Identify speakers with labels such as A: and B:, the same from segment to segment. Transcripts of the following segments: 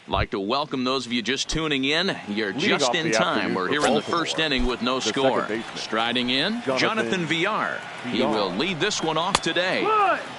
A: Like to welcome those of you just tuning in. You're just in time. We're here in the first inning with no score. Striding in, Jonathan Villar. He will lead this one off today.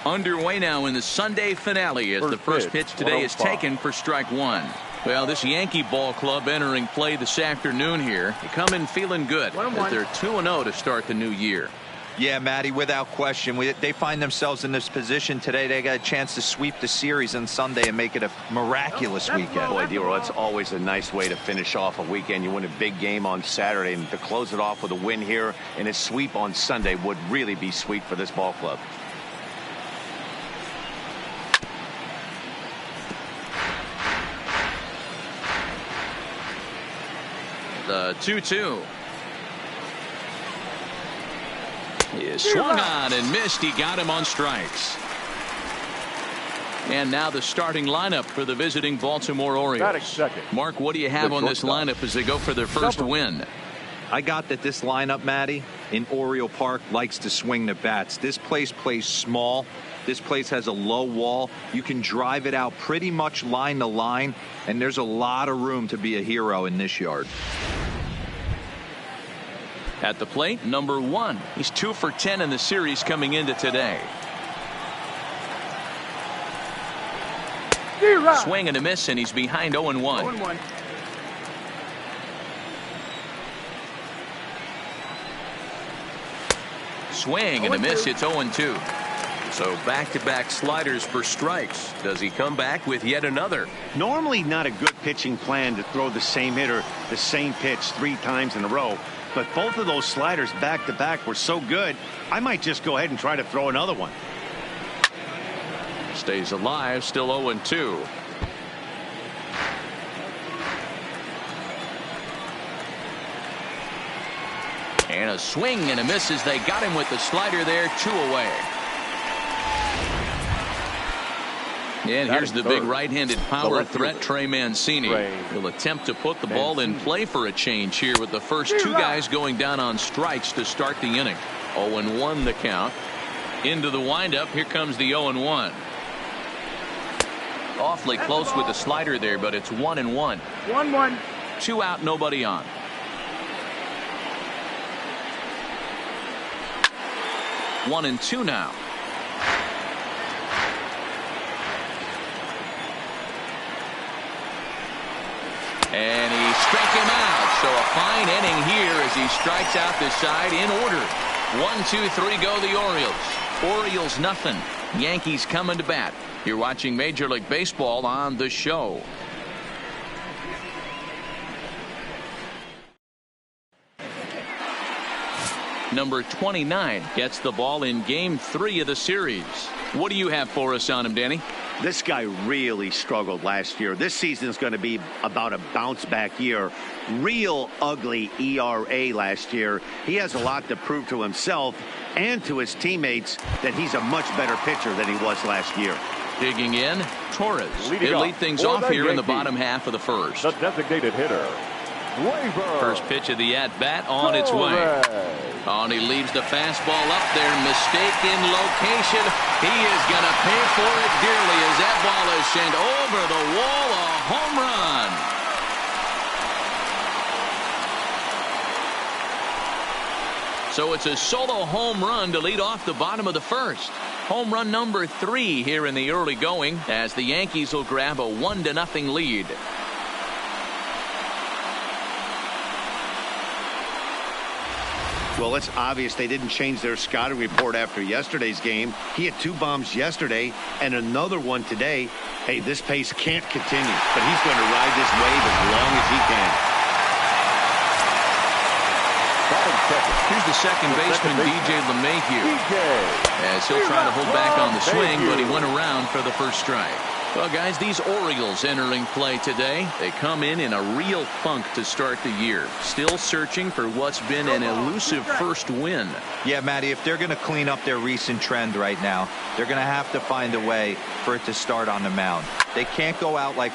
A: Underway now in the Sunday finale as the first pitch today is taken for strike one. Well, this Yankee ball club entering play this afternoon here. They come in feeling good as they're 2-0 to start the new year.
B: Yeah, Matty, without question. They find themselves in this position today. They got a chance to sweep the series on Sunday and make it a miraculous weekend.
C: Boy, D-Roll, that's always a nice way to finish off a weekend. You win a big game on Saturday, and to close it off with a win here and a sweep on Sunday would really be sweet for this ball club.
A: The 2-2. He is swung on and missed. He got him on strikes. And now the starting lineup for the visiting Baltimore Orioles. Mark, what do you have on this lineup as they go for their first win?
B: I got that this lineup, Matty, in Oriole Park likes to swing the bats. This place plays small. This place has a low wall. You can drive it out pretty much line to line, and there's a lot of room to be a hero in this yard.
A: At the plate, number 1. He's 2 for 10 in the series coming into today. Swing and a miss, and he's behind 0-1. Swing and a miss. It's 0-2.
D: So back-to-back sliders for strikes. Does he come back with yet another?
C: Normally not a good pitching plan to throw the same hitter the same pitch 3 times in a row. But both of those sliders back-to-back were so good, I might just go ahead and try to throw another one.
A: Stays alive, still 0-2. And a swing and a miss as they got him with the slider there, 2 away. And here's the big right-handed power threat, Trey Mancini. He'll attempt to put the ball in play for a change here with the first 2 guys going down on strikes to start the inning. 0-1 the count. Into the windup. Here comes the 0-1. Awfully close with the slider there, but it's 1-1.
E: 1-1.
A: 2 out, nobody on. One and 2 now. And he struck him out. So a fine inning here as he strikes out this side in order. 1, 2, 3 go the Orioles. Orioles nothing. Yankees coming to bat. You're watching Major League Baseball on the show. Number 29 gets the ball in game 3 of the series. What do you have for us on him, Danny?
C: This guy really struggled last year. This season is going to be about a bounce back year. Real ugly ERA last year. He has a lot to prove to himself and to his teammates that he's a much better pitcher than he was last year.
A: Digging in, Torres. He'll lead things off here in the bottom half of the first.
E: The designated hitter,
A: First pitch of the at-bat on its way. And he leaves the fastball up there. Mistaken location. He is going to pay for it dearly as that ball is sent over the wall. A home run. So it's a solo home run to lead off the bottom of the first. Home run number 3 here in the early going as the Yankees will grab a 1-0 lead.
C: Well, it's obvious they didn't change their scouting report after yesterday's game. He had 2 bombs yesterday and another one today. Hey, this pace can't continue, but he's going to ride this wave as long as he can.
A: Here's the second baseman, DJ LeMahieu. As he'll try to hold back on the swing, but he went around for the first strike. Well, guys, these Orioles entering play today, they come in a real funk to start the year. Still searching for what's been an elusive first win.
B: Yeah, Matty, if they're going to clean up their recent trend right now, they're going to have to find a way for it to start on the mound. They can't go out like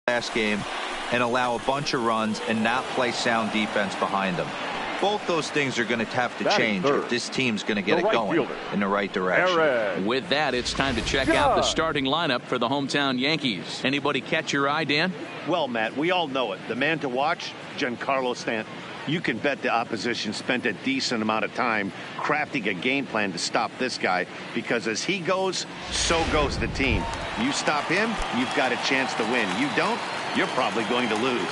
B: last game and allow a bunch of runs and not play sound defense behind them. Both those things are going to have to change if this team's going to get it going in the right direction.
A: With that, it's time to check out the starting lineup for the hometown Yankees. Anybody catch your eye, Dan?
C: Well, Matt, we all know it. The man to watch, Giancarlo Stanton. You can bet the opposition spent a decent amount of time crafting a game plan to stop this guy, because as he goes, so goes the team. You stop him, you've got a chance to win. You don't, you're probably going to lose.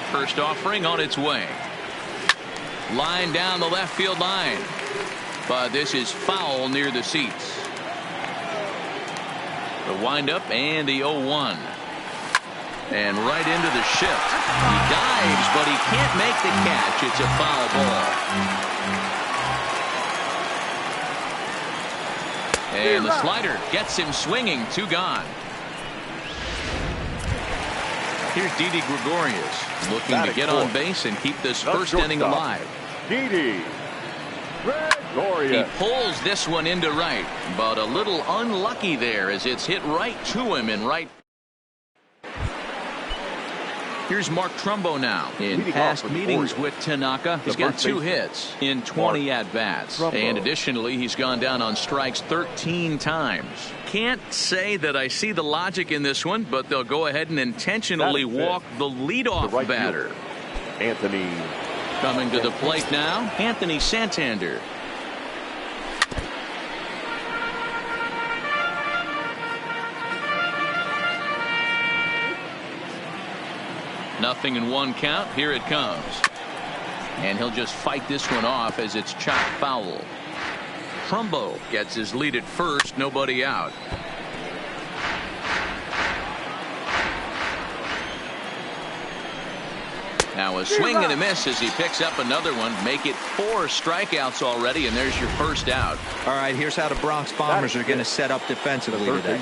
A: First offering on its way. Line down the left field line. But this is foul near the seats. The windup and the 0-1. And right into the shift. He dives, but he can't make the catch. It's a foul ball. And the slider gets him swinging. 2 gone. Here's Didi Gregorius looking to get on base and keep this first inning alive.
E: Didi Gregorius.
A: He pulls this one into right, but a little unlucky there as it's hit right to him in right. Here's Mark Trumbo now. In past meetings with Tanaka, he's got 2 hits in 20 at-bats. And additionally, he's gone down on strikes 13 times. Can't say that I see the logic in this one, but they'll go ahead and intentionally walk the leadoff batter.
E: Anthony.
A: Coming to the plate now, Anthony Santander. Nothing in 1 count. Here it comes. And he'll just fight this one off as it's chopped foul. Trumbo gets his lead at first. Nobody out. Now a swing and a miss as he picks up another one. Make it 4 strikeouts already, and there's your first out.
B: All right, here's how the Bronx Bombers are going to set up defensively today.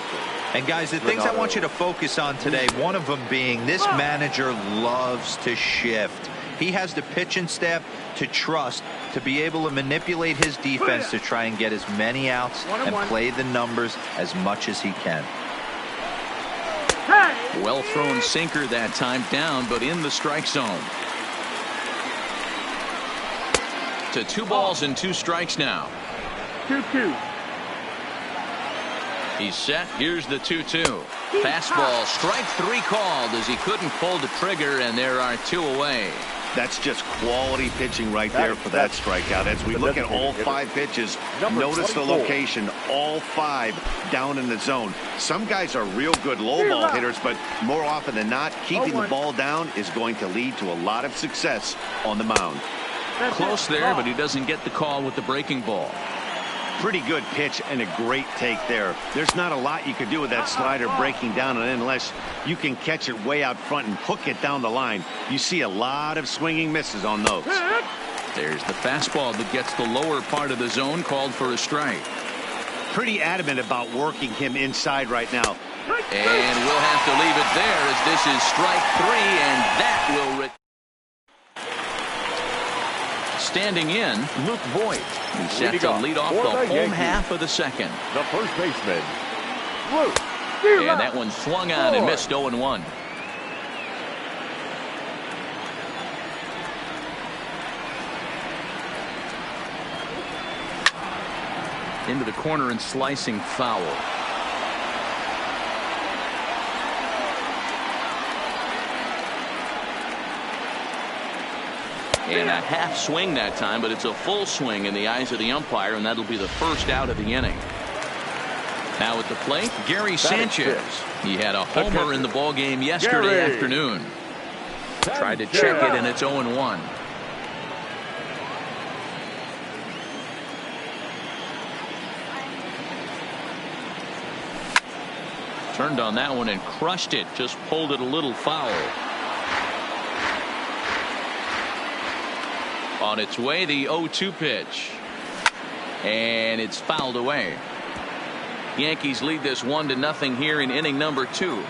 B: And guys, the things I want you to focus on today, one of them being this manager loves to shift. He has the pitching staff to trust to be able to manipulate his defense to try and get as many outs and play the numbers as much as he can.
A: Well thrown sinker that time, down but in the strike zone. To 2 balls and 2 strikes now.
E: 2-2.
A: He's set. Here's the 2-2. Fastball, strike 3 called as he couldn't pull the trigger, and there are 2 away.
C: That's just quality pitching right there for that strikeout. As we look at all 5 pitches, notice the location, all 5 down in the zone. Some guys are real good low ball hitters, but more often than not, keeping the ball down is going to lead to a lot of success on the mound.
A: Close there, but he doesn't get the call with the breaking ball.
C: Pretty good pitch and a great take there. There's not a lot you could do with that slider breaking down unless you can catch it way out front and hook it down the line. You see a lot of swinging misses on those.
A: There's the fastball that gets the lower part of the zone, called for a strike.
C: Pretty adamant about working him inside right now.
A: And we'll have to leave it there as this is strike 3, and that will standing in, Luke Voigt. He's set to lead off the home half of the second.
E: The first baseman, Luke.
A: And that one swung on and missed 0-1. Into the corner and slicing foul. And a half swing that time, but it's a full swing in the eyes of the umpire, and that'll be the first out of the inning. Now at the plate, Gary Sanchez. He had a homer in the ballgame yesterday afternoon. Tried to check it, and it's 0-1. Turned on that one and crushed it. Just pulled it a little foul. On its way, the 0-2 pitch. And it's fouled away. Yankees lead this 1-0 here in inning number 2.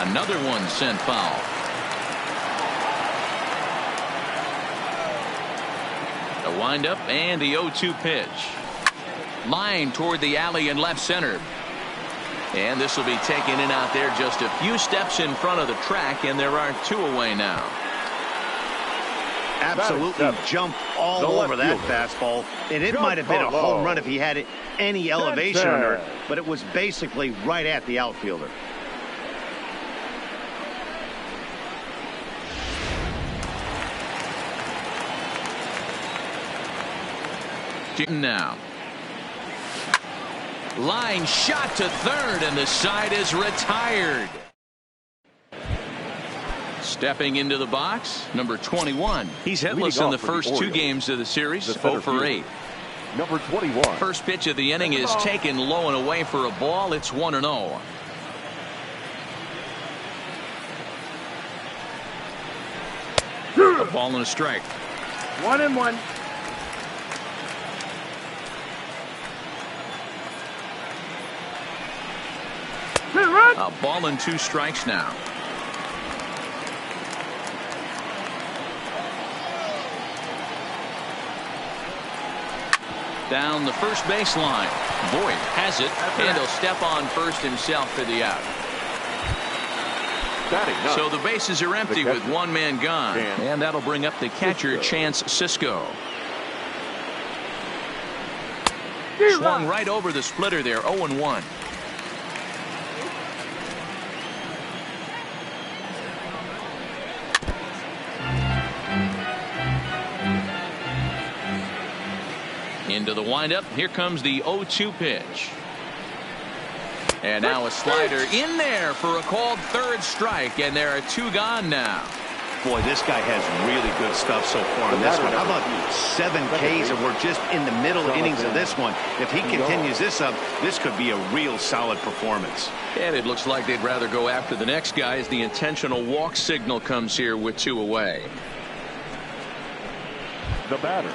A: Another one sent foul. The windup and the 0-2 pitch. Line toward the alley in left center. And this will be taken in out there just a few steps in front of the track, and there are 2 away now.
C: Absolutely jumped all over that fastball, and it might have been a home run if he had any elevation under it, but it was basically right at the outfielder.
A: Now, line shot to third, and the side is retired. Stepping into the box, number 21. He's hitless in the first 2 games of the series, 0 for 8.
E: Number 21.
A: First pitch of the inning is taken low and away for a ball. It's 1-0. A ball and a strike.
E: 1-1.
A: A ball and 2 strikes now. Down the first baseline. Boyd has it, and he'll step on first himself for the out. So the bases are empty with 1 man gone, and that'll bring up the catcher, Chance Sisco. Swung right over the splitter there, 0-1. Into the windup. Here comes the 0-2 pitch. And now a slider in there for a called third strike, and there are 2 gone now.
C: Boy, this guy has really good stuff so far in this one. How about 7 Ks, and we're just in the middle innings of this one. If he continues this up, this could be a real solid performance.
A: And it looks like they'd rather go after the next guy as the intentional walk signal comes here with 2 away.
E: The batter,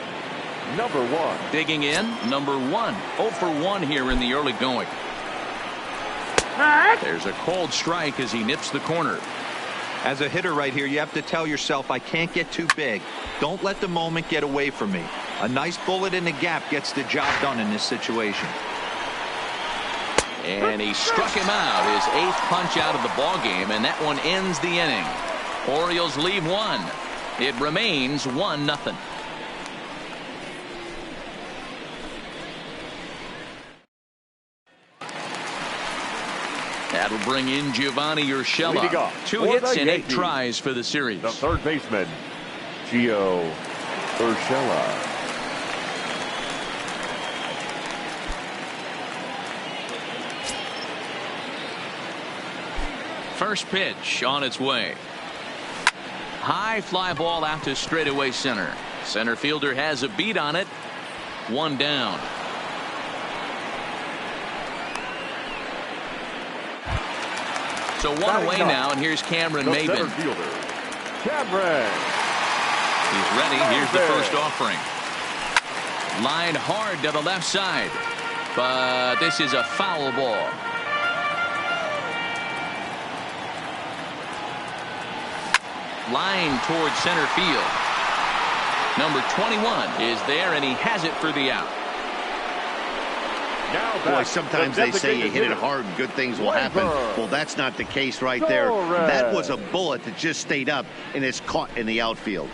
E: number 1.
A: Digging in, number 1. 0 for 1 here in the early going. There's a cold strike as he nips the corner.
B: As a hitter right here, you have to tell yourself, I can't get too big. Don't let the moment get away from me. A nice bullet in the gap gets the job done in this situation.
A: And he struck him out, his 8th punch out of the ball game, and that one ends the inning. Orioles leave 1. It remains 1-0. That'll bring in Giovanni Urshela. 2 hits and 8 tries for the series.
E: The third baseman, Gio Urshela.
A: First pitch on its way. High fly ball out to straightaway center. Center fielder has a beat on it. 1 down. So 1 away now, and here's Cameron Maybin.
E: Cameron.
A: He's ready. Here's the first offering. Line hard to the left side, but this is a foul ball. Line towards center field. Number 21 is there, and he has it for the out.
C: Boy, sometimes they say you hit it hard and good things will happen. Well, that's not the case right there. That was a bullet that just stayed up and is caught in the outfield.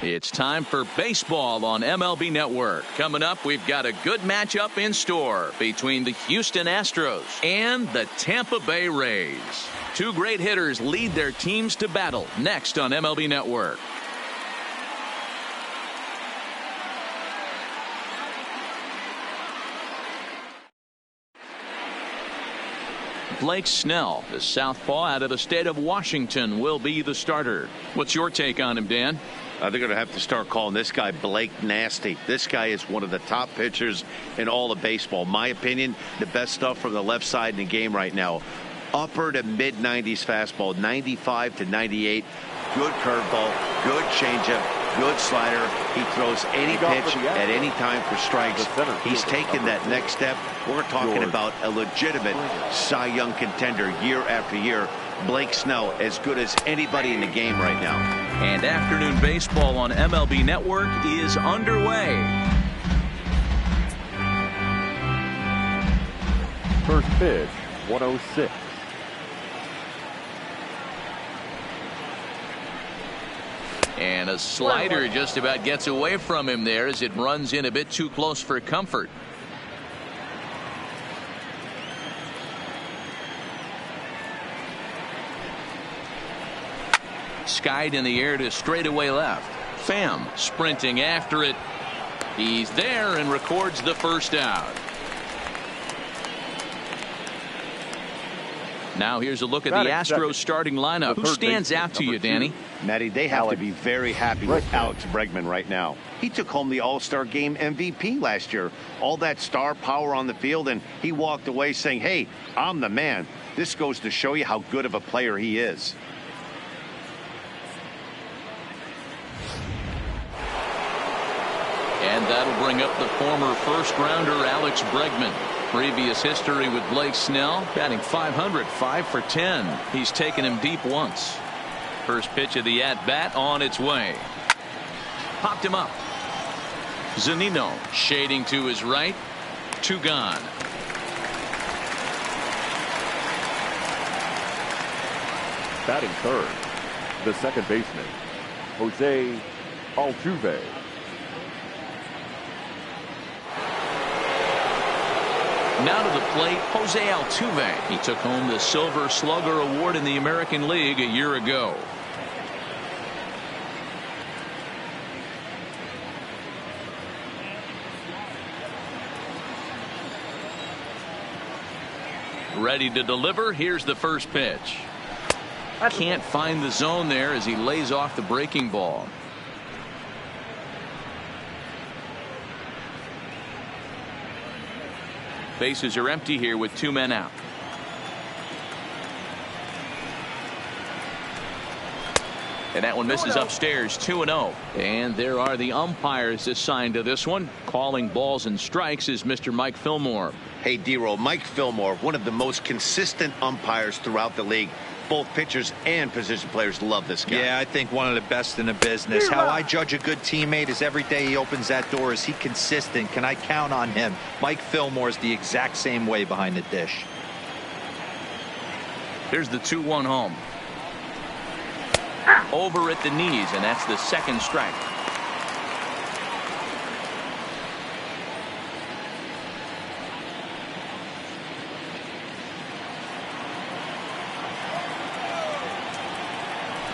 A: It's time for baseball on MLB Network. Coming up, we've got a good matchup in store between the Houston Astros and the Tampa Bay Rays. Two great hitters lead their teams to battle next on MLB Network. Blake Snell, the southpaw out of the state of Washington, will be the starter. What's your take on him, Dan?
C: They're going to have to start calling this guy Blake Nasty. This guy is one of the top pitchers in all of baseball. My opinion, the best stuff from the left side in the game right now. Upper to mid-90s fastball, 95 to 98. Good curveball, good changeup, good slider. He throws any pitch at any time for strikes. He's taken that next step. We're talking about a legitimate Cy Young contender year after year. Blake Snell, as good as anybody in the game right now.
A: And afternoon baseball on MLB Network is underway.
E: First pitch, 106.
A: And a slider just about gets away from him there as it runs in a bit too close for comfort. Skied in the air to straightaway left. Pham sprinting after it. He's there and records the first out. Now here's a look at the Astros starting lineup. Who stands out to you, Danny?
C: Matty, they have to be very happy with Alex Bregman right now. He took home the All-Star Game MVP last year. All that star power on the field, and he walked away saying, hey, I'm the man. This goes to show you how good of a player he is.
A: And that'll bring up the former first-rounder Alex Bregman. Previous history with Blake Snell, batting .500, 5 for 10. He's taken him deep once. First pitch of the at-bat on its way. Popped him up. Zunino shading to his right. Two gone.
E: Batting third, the second baseman, Jose Altuve.
A: Now to the plate, Jose Altuve. He took home the Silver Slugger Award in the American League a year ago. Ready to deliver. Here's the first pitch. Can't find the zone there as he lays off the breaking ball. Bases are empty here with two men out. And that one misses upstairs, 2-0. And there are the umpires assigned to this one. Calling balls and strikes is Mr. Mike Fillmore.
C: Hey, D-Roll, Mike Fillmore, one of the most consistent umpires throughout the league. Both pitchers and position players love this guy.
B: Yeah, I think one of the best in the business. How I judge a good teammate is every day he opens that door. Is he consistent? Can I count on him? Mike Fillmore is the exact same way behind the dish.
A: Here's the 2-1 home. Over at the knees, and that's the second strike.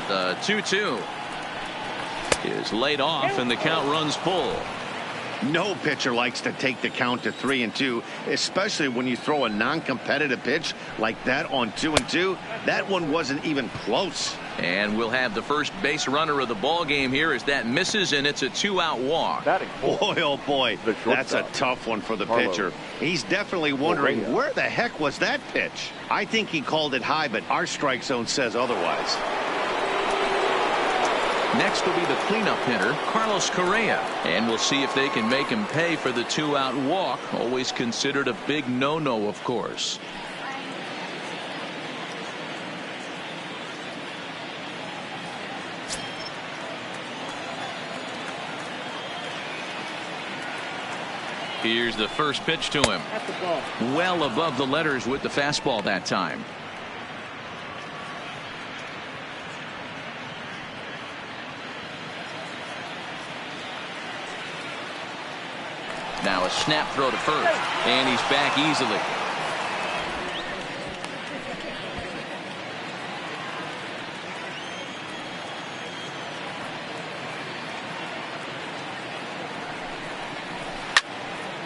A: The 2-2 is laid off, and the count runs full.
C: No pitcher likes to take the count to 3-2, especially when you throw a non-competitive pitch like that on 2-2. That one wasn't even close.
A: And we'll have the first base runner of the ball game here as that misses, and it's a 2-out walk.
C: Boy, oh boy, that's a tough one for the pitcher. He's definitely wondering where the heck was that pitch. I think he called it high, but our strike zone says otherwise.
A: Next will be the cleanup hitter, Carlos Correa. And we'll see if they can make him pay for the 2-out walk. Always considered a big no-no, of course. Here's the first pitch to him. Well above the letters with the fastball that time. Now a snap throw to first, and he's back easily.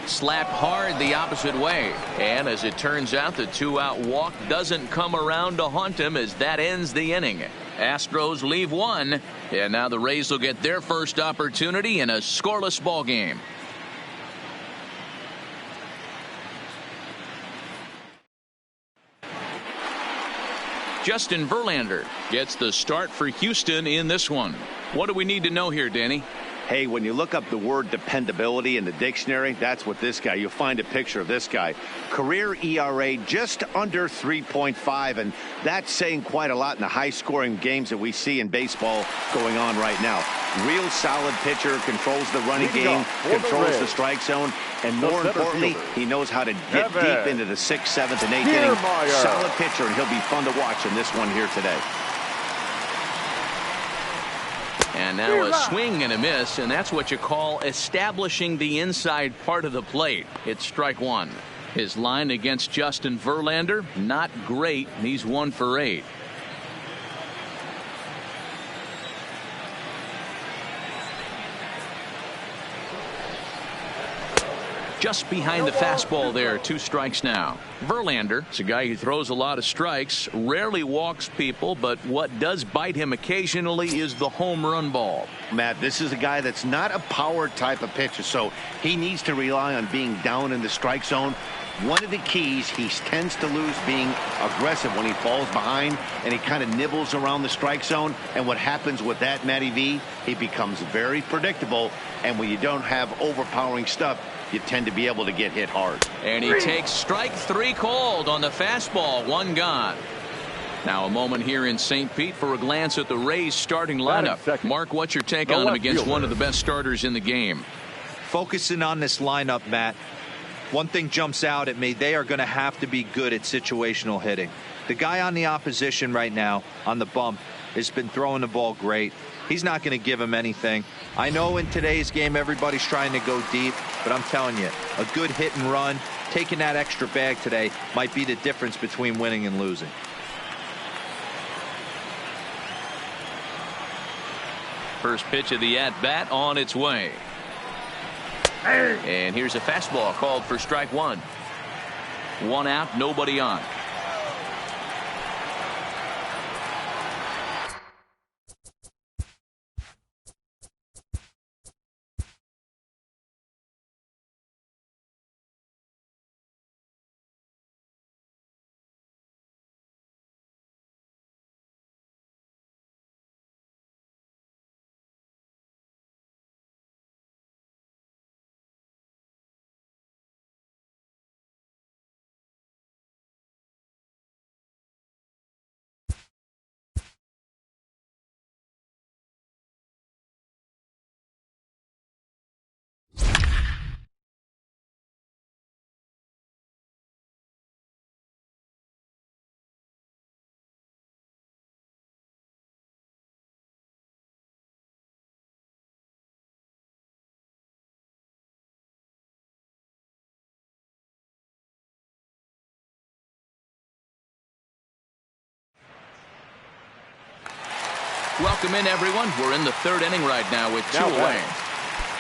A: Slapped hard the opposite way, and as it turns out, the 2-out walk doesn't come around to haunt him as that ends the inning. Astros leave one, and now the Rays will get their first opportunity in a scoreless ball game. Justin Verlander gets the start for Houston in this one. What do we need to know here, Danny?
C: Hey, when you look up the word dependability in the dictionary, that's what this guy, you'll find a picture of this guy. Career ERA just under 3.5, and that's saying quite a lot in the high-scoring games that we see in baseball going on right now. Real solid pitcher, controls the running game, controls the strike zone, and more importantly, he knows how to get deep into the 6th, 7th, and 8th inning. Solid pitcher, and he'll be fun to watch in this one here today.
A: And now a swing and a miss, and that's what you call establishing the inside part of the plate. It's strike one. His line against Justin Verlander, not great. He's 1 for 8. Just behind the fastball there, 2 strikes now. Verlander is a guy who throws a lot of strikes, rarely walks people, but what does bite him occasionally is the home run ball.
C: Matt, this is a guy that's not a power type of pitcher, so he needs to rely on being down in the strike zone. One of the keys, he tends to lose being aggressive when he falls behind and he kind of nibbles around the strike zone. And what happens with that, Matty V, he becomes very predictable. And when you don't have overpowering stuff, you tend to be able to get hit hard.
A: And he takes strike 3 called on the fastball. 1 gone. Now a moment here in St. Pete for a glance at the Rays starting lineup. Mark, what's your take on him against one of the best starters in the game?
B: Focusing on this lineup, Matt, one thing jumps out at me. They are going to have to be good at situational hitting. The guy on the opposition right now on the bump has been throwing the ball great. He's not going to give him anything. I know in today's game everybody's trying to go deep, but I'm telling you, a good hit and run, taking that extra bag today might be the difference between winning and losing.
A: First pitch of the at-bat on its way. And here's a fastball called for strike 1. 1 out, nobody on. Welcome in, everyone. We're in the 3rd inning right now with 2 away.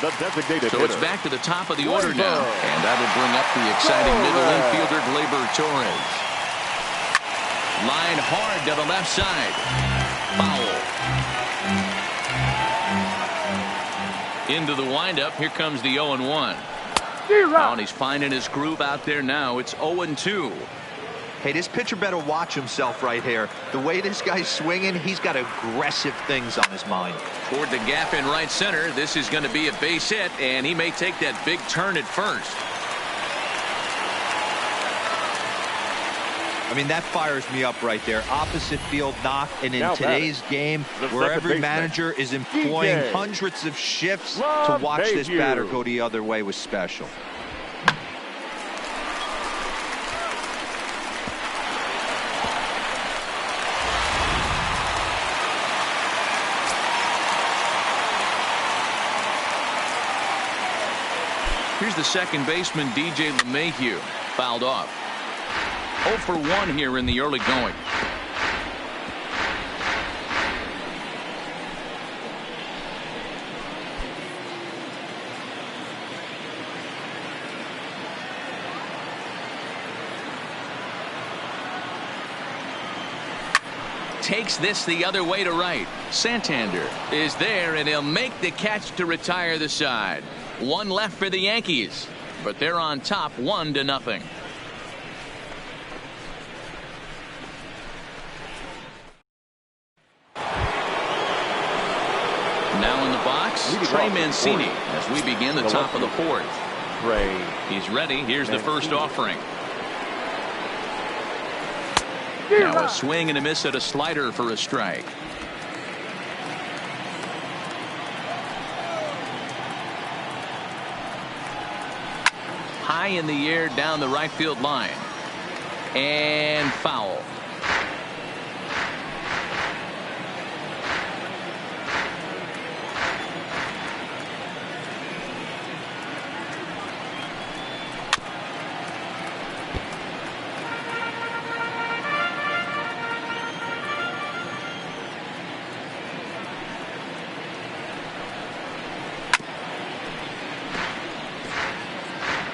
E: The designated
A: so
E: hitter.
A: It's back to the top of the order now. And that'll bring up the exciting middle infielder, Gleyber Torres. Line hard to the left side. Foul. Into the windup. Here comes the 0-1. And he's finding his groove out there now. It's 0-2.
B: Hey, this pitcher better watch himself right here. The way this guy's swinging, he's got aggressive things on his mind.
A: Toward the gap in right center. This is going to be a base hit, and he may take that big turn at first.
B: I mean, that fires me up right there. Opposite field knock, and in today's game, where every manager is employing hundreds of shifts to watch this batter go the other way was special.
A: Here's the second baseman, DJ LeMahieu, fouled off. 0 for 1 here in the early going. Takes this the other way to right. Santander is there, and he'll make the catch to retire the side. One left for the Yankees, but they're on top 1-0. Now in the box, Trey Mancini as we begin the top of the fourth. He's ready. Here's the first offering. Now a swing and a miss at a slider for a strike. High in the air down the right field line. And foul.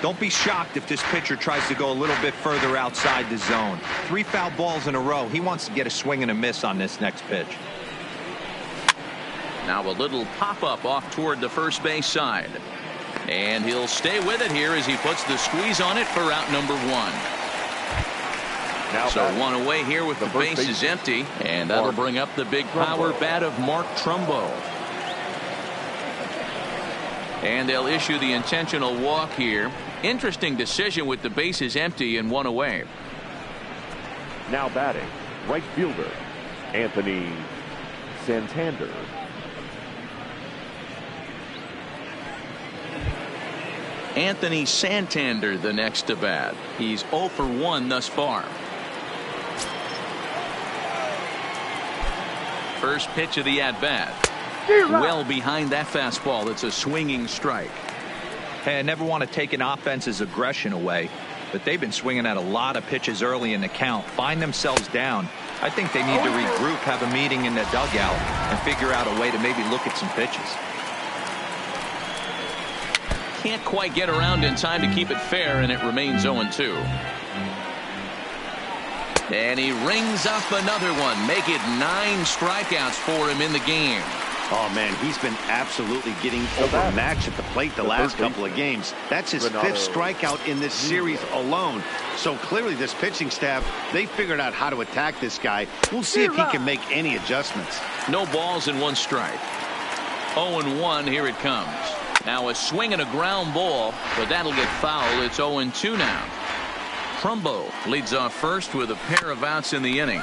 B: Don't be shocked if this pitcher tries to go a little bit further outside the zone. 3 foul balls in a row. He wants to get a swing and a miss on this next pitch.
A: Now a little pop-up off toward the first base side. And he'll stay with it here as he puts the squeeze on it for out number 1. So one away here with the bases empty. And that'll bring up the big power bat of Mark Trumbo. And they'll issue the intentional walk here. Interesting decision with the bases empty and 1 away.
E: Now batting, right fielder, Anthony Santander.
A: Anthony Santander the next to bat. He's 0 for 1 thus far. First pitch of the at-bat. Well behind that fastball. It's a swinging strike.
B: Hey, I never want to take an offense's aggression away, but they've been swinging at a lot of pitches early in the count. Find themselves down. I think they need to regroup, have a meeting in the dugout, and figure out a way to maybe look at some pitches.
A: Can't quite get around in time to keep it fair, and it remains 0-2. And he rings up another one. Make it 9 strikeouts for him in the game.
C: Oh, man, he's been absolutely getting overmatched at the plate the last couple of games. That's his 5th strikeout in this series alone. So clearly this pitching staff, they figured out how to attack this guy. We'll see if he can make any adjustments.
A: No balls and 1 strike. 0-1, here it comes. Now a swing and a ground ball, but that'll get foul. It's 0-2 now. Trumbo leads off first with a pair of outs in the inning.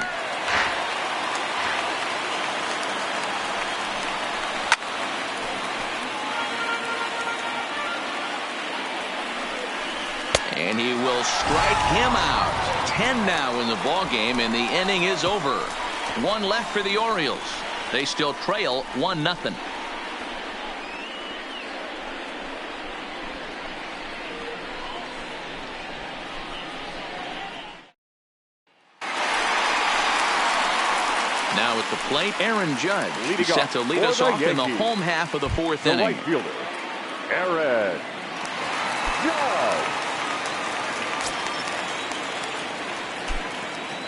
A: And he will strike him out. 10 now in the ball game, and the inning is over. 1 left for the Orioles. They still trail 1-0. Now at the plate, Aaron Judge set to lead us off in the home half of the 4th inning.
E: Right fielder, Aaron Judge.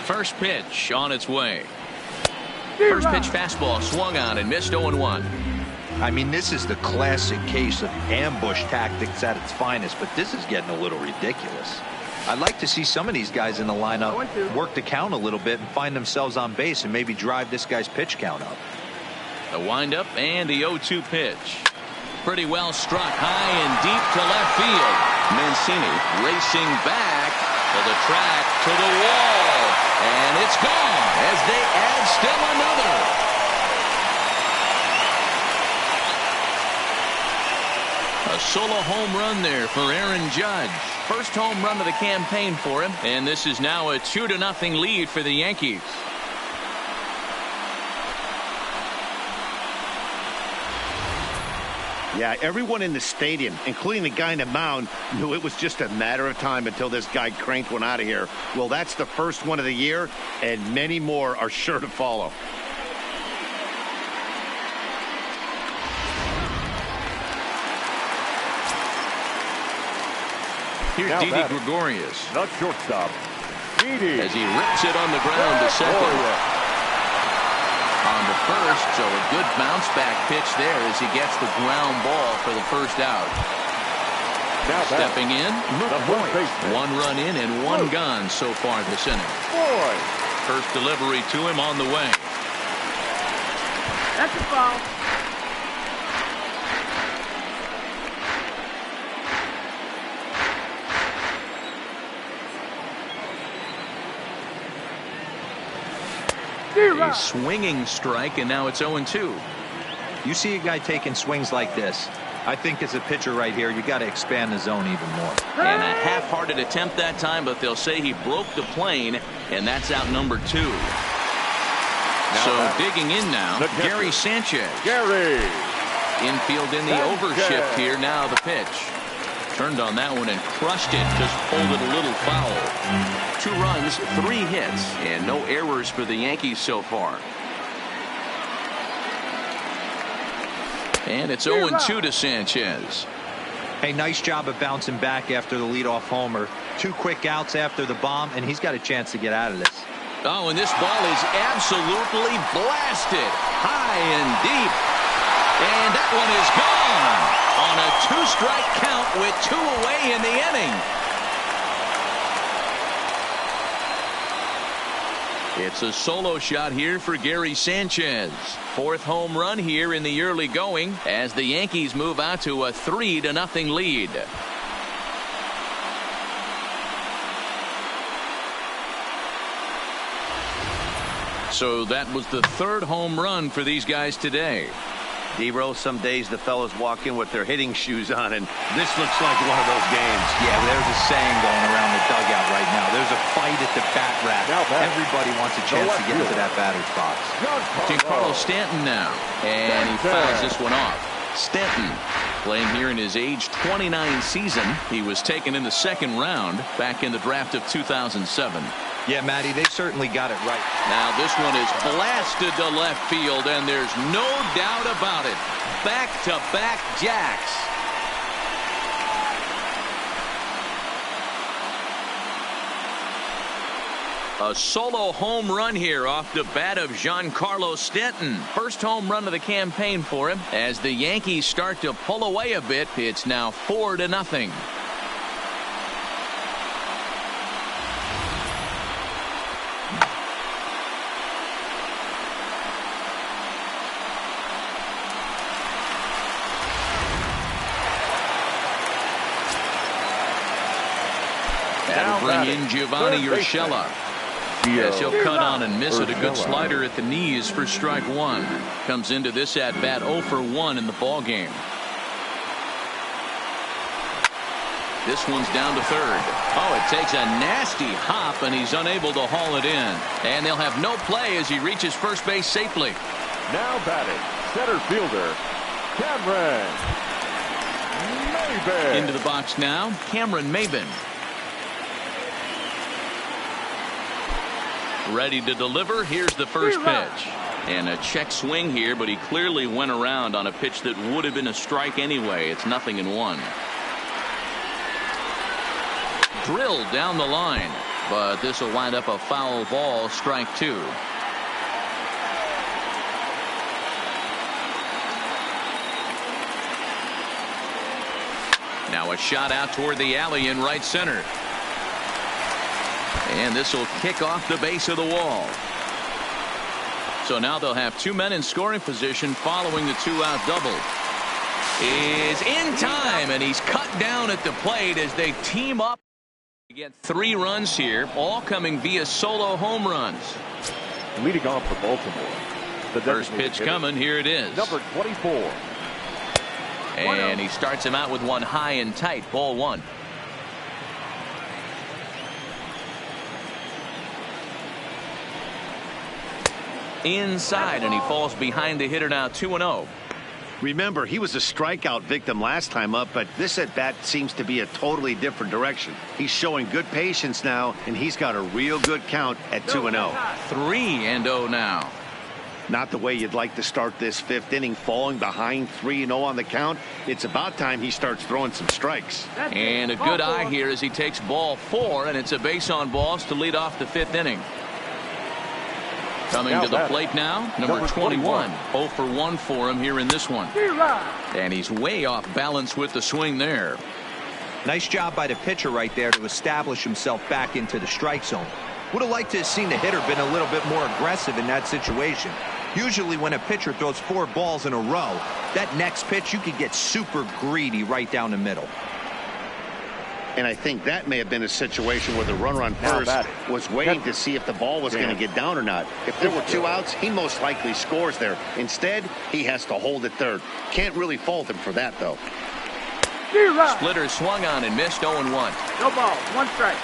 A: First pitch on its way. First pitch fastball swung on and missed. 0-1.
B: I mean, this is the classic case of ambush tactics at its finest, but this is getting a little ridiculous. I'd like to see some of these guys in the lineup work the count a little bit and find themselves on base and maybe drive this guy's pitch count up.
A: The windup and the 0-2 pitch. Pretty well struck high and deep to left field. Mancini racing back to the track, to the wall, and it's gone as they add still another. A solo home run there for Aaron Judge. First home run of the campaign for him, and this is now a 2-0 lead for the Yankees.
C: Yeah, everyone in the stadium, including the guy in the mound, knew it was just a matter of time until this guy cranked one out of here. Well, that's the first one of the year, and many more are sure to follow.
A: Here's Didi Gregorius.
E: Not shortstop. Didi.
A: As he rips it on the ground to second. On the first, so a good bounce back pitch there as he gets the ground ball for the first out.
E: Now
A: stepping in,
E: Boyd.
A: 1 run in and 1 gone so far this inning.
E: Boyd.
A: First delivery to him on the way.
F: That's a foul.
A: A swinging strike, and now it's 0-2.
B: You see a guy taking swings like this. I think as a pitcher right here, you got to expand the zone even more.
A: And a half-hearted attempt that time, but they'll say he broke the plane, and that's out number 2. So digging in now, Gary Sanchez.
E: Gary.
A: Infield in the overshift here. Now the pitch. Turned on that one and crushed it. Just pulled it a little foul. 2 runs, 3 hits, and no errors for the Yankees so far. And it's 0-2 to Sanchez.
B: Hey, nice job of bouncing back after the leadoff homer. 2 quick outs after the bomb, and he's got a chance to get out of this.
A: Oh, and this ball is absolutely blasted high and deep. And that one is gone on a 2-strike count with 2 away in the inning. It's a solo shot here for Gary Sanchez. 4th home run here in the early going as the Yankees move out to a 3-0 lead. So that was the 3rd home run for these guys today.
C: D-Roll, some days the fellas walk in with their hitting shoes on, and this looks like one of those games.
B: Yeah, there's a saying going around the dugout right now. There's a fight at the bat rack. Everybody wants a chance to get into that batter's box.
A: Giancarlo Stanton now, and he fouls this one off. Stanton playing here in his age 29 season. He was taken in the 2nd round back in the draft of 2007.
B: Yeah, Matty, they certainly got it right.
A: Now this one is blasted to left field, and there's no doubt about it. Back-to-back jacks. A solo home run here off the bat of Giancarlo Stanton. First home run of the campaign for him. As the Yankees start to pull away a bit, it's now 4-0. That'll bring in Giovanni Urshela. Yes, he'll cut on and miss it. A good slider at the knees for strike 1. Comes into this at bat 0 for 1 in the ball game. This one's down to 3rd. Oh, it takes a nasty hop, and he's unable to haul it in. And they'll have no play as he reaches first base safely.
E: Now batting, center fielder, Cameron Maybin.
A: Into the box now, Cameron Maybin. Ready to deliver. Here's the first pitch. And a check swing here, but he clearly went around on a pitch that would have been a strike anyway. It's 0-1. Drilled down the line, but this will wind up a foul ball, strike 2. Now a shot out toward the alley in right center. And this will kick off the base of the wall. So now they'll have 2 men in scoring position following the 2-out double. Is in time, and he's cut down at the plate as they team up to get 3 runs here, all coming via solo home runs.
E: Leading off for Baltimore. The
A: first pitch coming. Here it is.
E: Number 24.
A: And he starts him out with one high and tight. Ball 1. Inside, and he falls behind the hitter now. 2-0.
C: Remember, he was a strikeout victim last time up, but this at-bat seems to be a totally different direction. He's showing good patience now, and he's got a real good count at 2-0.
A: 3-0 now.
C: Not the way you'd like to start this fifth inning, falling behind 3-0 on the count. It's about time he starts throwing some strikes.
A: And a good eye here as he takes ball 4, and it's a base on balls to lead off the fifth inning. Coming to the plate now, number 21. 0 for 1 for him here in this one. And he's way off balance with the swing there.
B: Nice job by the pitcher right there to establish himself back into the strike zone. Would have liked to have seen the hitter been a little bit more aggressive in that situation. Usually when a pitcher throws 4 balls in a row, that next pitch you could get super greedy right down the middle.
C: And I think that may have been a situation where the runner on first was waiting to see if the ball was going to get down or not. If there were 2 outs, he most likely scores there. Instead, he has to hold at third. Can't really fault him for that, though.
A: Splitter swung on and missed. 0-1.
F: No ball, 1 strike.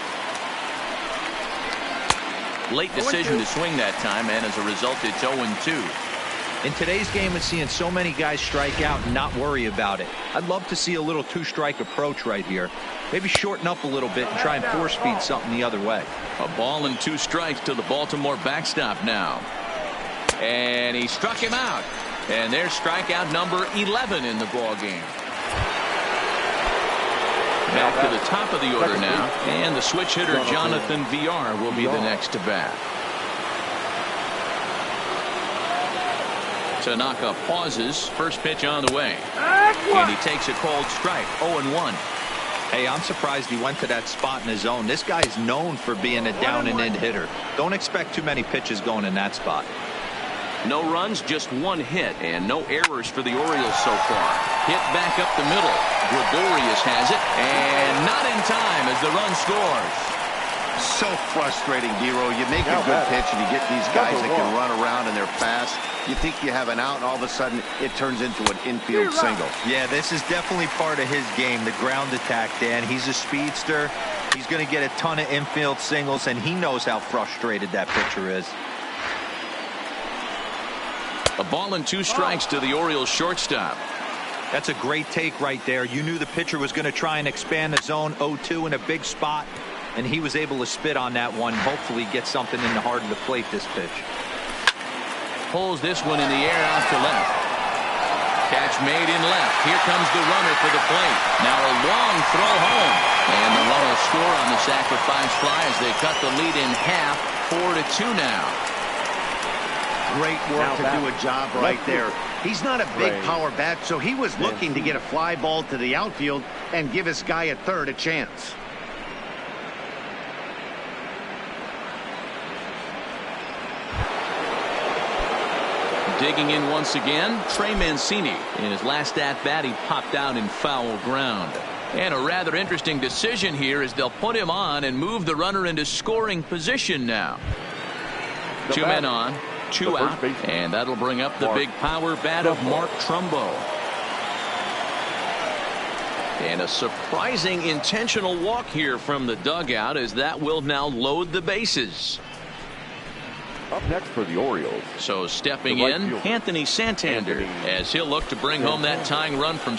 A: Late decision to swing that time, and as a result, it's 0-2.
B: In today's game, it's seeing so many guys strike out and not worry about it. I'd love to see a little 2-strike approach right here. Maybe shorten up a little bit and try and force feed something the other way.
A: A ball and 2 strikes to the Baltimore backstop now. And he struck him out. And there's strikeout number 11 in the ball game. Back to the top of the order now. And the switch hitter Jonathan VR will be the next to bat. Tanaka pauses. First pitch on the way. And he takes a cold strike. 0-1.
B: Hey, I'm surprised he went to that spot in his zone. This guy's known for being a down and in hitter. Don't expect too many pitches going in that spot.
A: No runs, just 1 hit, and no errors for the Orioles so far. Hit back up the middle. Gregorius has it, and not in time as the run scores.
C: So frustrating, Dero. You make a good pitch and you get these guys that can run around and they're fast. You think you have an out, and all of a sudden it turns into an infield single.
B: Yeah, this is definitely part of his game, the ground attack, Dan. He's a speedster. He's going to get a ton of infield singles, and he knows how frustrated that pitcher is.
A: A ball and 2 strikes to the Orioles shortstop.
B: That's a great take right there. You knew the pitcher was going to try and expand the zone. 0-2 in a big spot, and he was able to spit on that one. Hopefully get something in the heart of the plate this pitch.
A: Pulls this one in the air out to left. Catch made in left. Here comes the runner for the plate. Now a long throw home. And the run will score on the sacrifice fly as they cut the lead in half. 4-2 now.
C: Great work to do a job right there. He's not a big power bat, so he was looking to get a fly ball to the outfield and give his guy at third a chance.
A: Digging in once again, Trey Mancini. In his last at-bat, he popped out in foul ground. And a rather interesting decision here is they'll put him on and move the runner into scoring position now. 2 men on, 2 out, and that'll bring up the big power bat of Mark Trumbo. And a surprising intentional walk here from the dugout as that will now load the bases.
E: Up next for the Orioles.
A: So stepping in, Anthony Santander, as he'll look to bring home that tying run from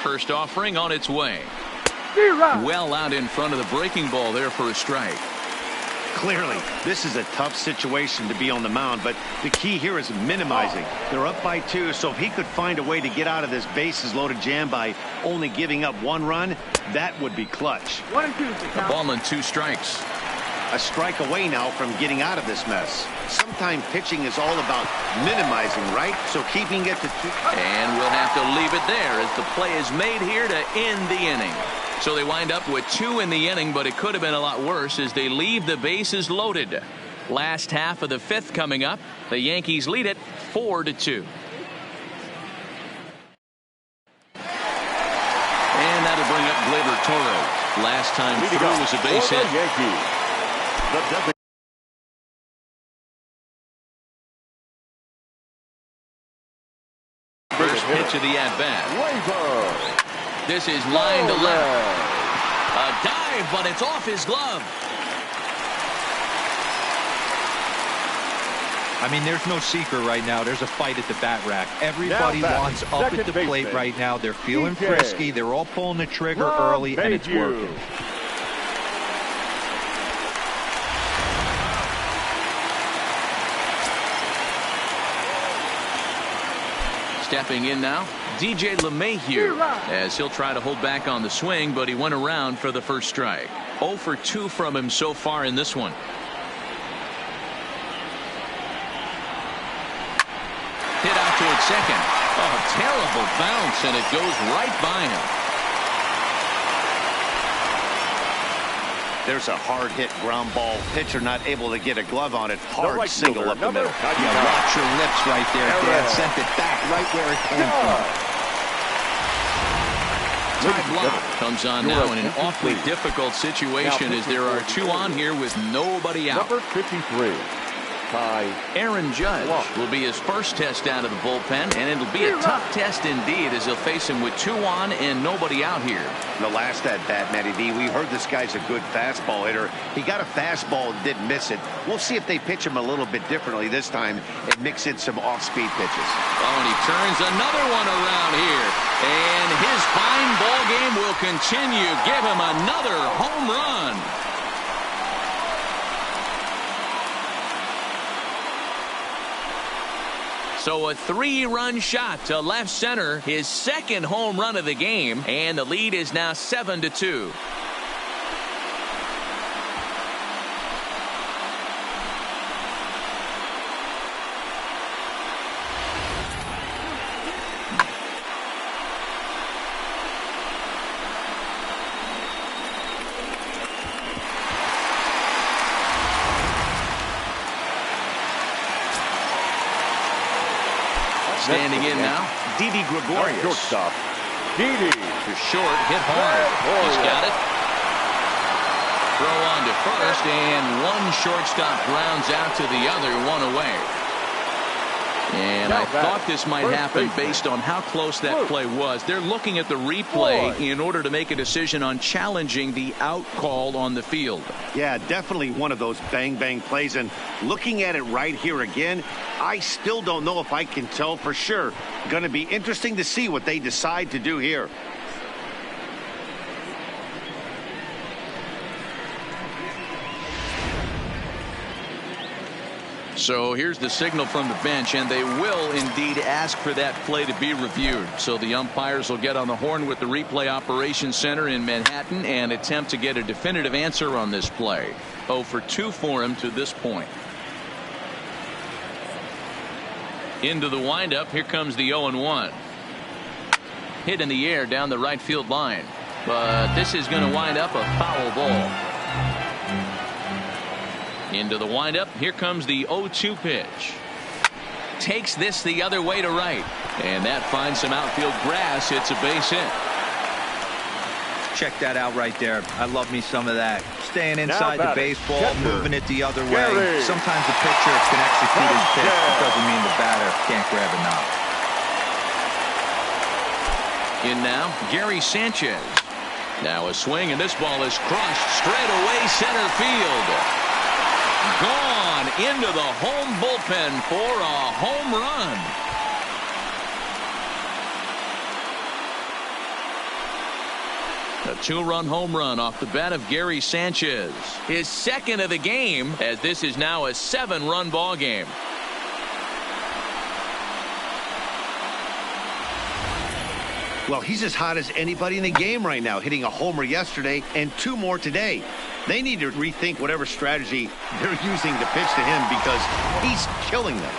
A: First offering on its way. Well out in front of the breaking ball there for a strike.
C: Clearly, this is a tough situation to be on the mound, but the key here is minimizing. They're up by 2, so if he could find a way to get out of this bases loaded jam by only giving up 1 run, that would be clutch.
F: 1 and 2.
A: A ball and 2 strikes.
C: A strike away now from getting out of this mess. Sometimes pitching is all about minimizing, right? So keeping it to 2.
A: And we'll have to leave it there as the play is made here to end the inning. So they wind up with 2 in the inning, but it could have been a lot worse as they leave the bases loaded. Last half of the 5th coming up. The Yankees lead it 4-2. And that'll bring up Gleyber Torres. Last time through was a base hit. First pitch of the at-bat. This is line to left. A dive, but it's off his glove.
B: I mean, there's no secret right now. There's a fight at the bat rack. Everybody wants up at the plate right now. They're feeling frisky. They're all pulling the trigger early, and it's working.
A: Stepping in now, DJ LeMahieu, as he'll try to hold back on the swing, but he went around for the first strike. 0 for 2 from him so far in this one. Hit out towards second. Oh, terrible bounce, and it goes right by him.
C: There's a hard-hit ground ball. Pitcher not able to get a glove on it. Hard single up the middle.
B: Yeah, watch your lips right there, Dad. Sent it back right where it came from.
A: Ty Block comes on now in an awfully difficult situation as there are 2 on here with nobody out.
E: Number 53.
A: Aaron Judge will be his first test out of the bullpen, and it'll be a tough test indeed as he'll face him with 2 on and nobody out here.
C: The last at bat, Matty D, we heard this guy's a good fastball hitter. He got a fastball and didn't miss it. We'll see if they pitch him a little bit differently this time and mix in some off-speed pitches.
A: Oh, and he turns another one around here, and his fine ball game will continue. Give him another home run. So a 3-run shot to left center, his second home run of the game, and the lead is now 7-2. Standing in now, Didi Gregorius.
E: Shortstop, Didi.
A: To short, hit hard. He's got it. Throw on to first, and one shortstop grounds out to the other, 1 away. And I thought this might happen based on how close that play was. They're looking at the replay in order to make a decision on challenging the out call on the field.
C: Yeah, definitely one of those bang-bang plays. And looking at it right here again, I still don't know if I can tell for sure. Going to be interesting to see what they decide to do here.
A: So here's the signal from the bench, and they will indeed ask for that play to be reviewed. So the umpires will get on the horn with the replay operations center in Manhattan and attempt to get a definitive answer on this play. 0 for 2 for him to this point. Into the windup. Here comes the 0-1. Hit in the air down the right field line, but this is going to wind up a foul ball. Into the windup. Here comes the 0-2 pitch. Takes this the other way to right, and that finds some outfield grass. It's a base hit.
B: Check that out right there. I love me some of that. Staying inside the baseball, moving it the other way. Sometimes the pitcher can execute his pitch. It doesn't mean the batter can't grab a knob.
A: In now, Gary Sanchez. Now a swing, and this ball is crushed straight away center field. Gone into the home bullpen for a home run. A 2-run home run off the bat of Gary Sanchez. His second of the game, as this is now a 7-run ball game.
C: Well, he's as hot as anybody in the game right now, hitting a homer yesterday and 2 more today. They need to rethink whatever strategy they're using to pitch to him because he's killing them.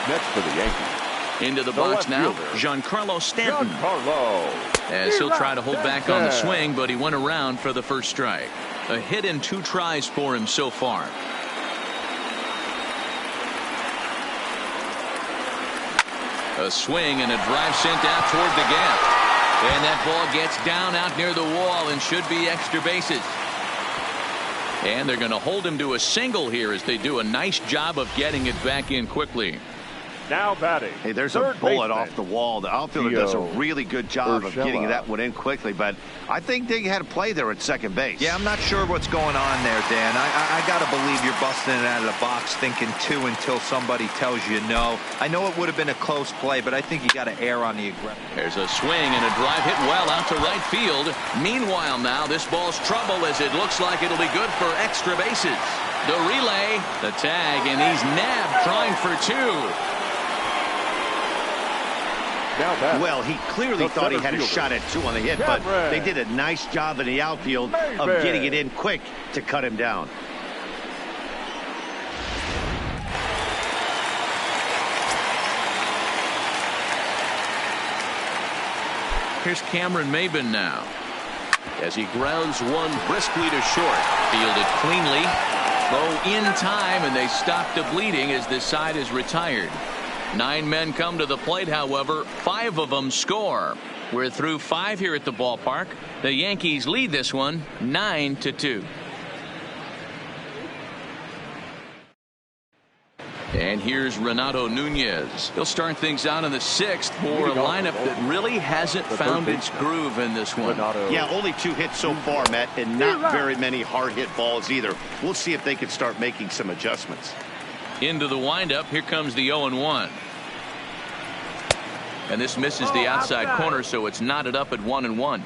E: Next for the Yankees.
A: Into the box now, Giancarlo Stanton. As he'll try to hold back on the swing, but he went around for the first strike. A hit in 2 tries for him so far. A swing and a drive sent out toward the gap. And that ball gets down out near the wall and should be extra bases. And they're going to hold him to a single here as they do a nice job of getting it back in quickly.
E: Now batting.
C: Hey, there's a bullet off the wall. The outfielder does a really good job of getting that one in quickly, but I think they had a play there at second base.
B: Yeah, I'm not sure what's going on there, Dan. I got to believe you're busting it out of the box thinking 2 until somebody tells you no. I know it would have been a close play, but I think you got to err on the aggressive.
A: There's a swing and a drive hit well out to right field. Meanwhile, now this ball's trouble as it looks like it'll be good for extra bases. The relay, the tag, and he's nabbed trying for 2.
C: Well, he clearly thought he had a shot at 2 on the hit, but they did a nice job in the outfield of getting it in quick to cut him down.
A: Here's Cameron Maybin now as he grounds one briskly to short. Fielded cleanly. Throw in time, and they stop the bleeding as this side is retired. 9 men come to the plate, however, 5 of them score. We're through 5 here at the ballpark. The Yankees lead this one 9-2. And here's Renato Nunez. He'll start things out in the 6th for a lineup that really hasn't found its groove in this one.
C: Yeah, only 2 hits so far, Matt, and not very many hard hit balls either. We'll see if they can start making some adjustments.
A: Into the windup. Here comes the 0-1. And this misses the outside corner, so it's knotted up at 1-1.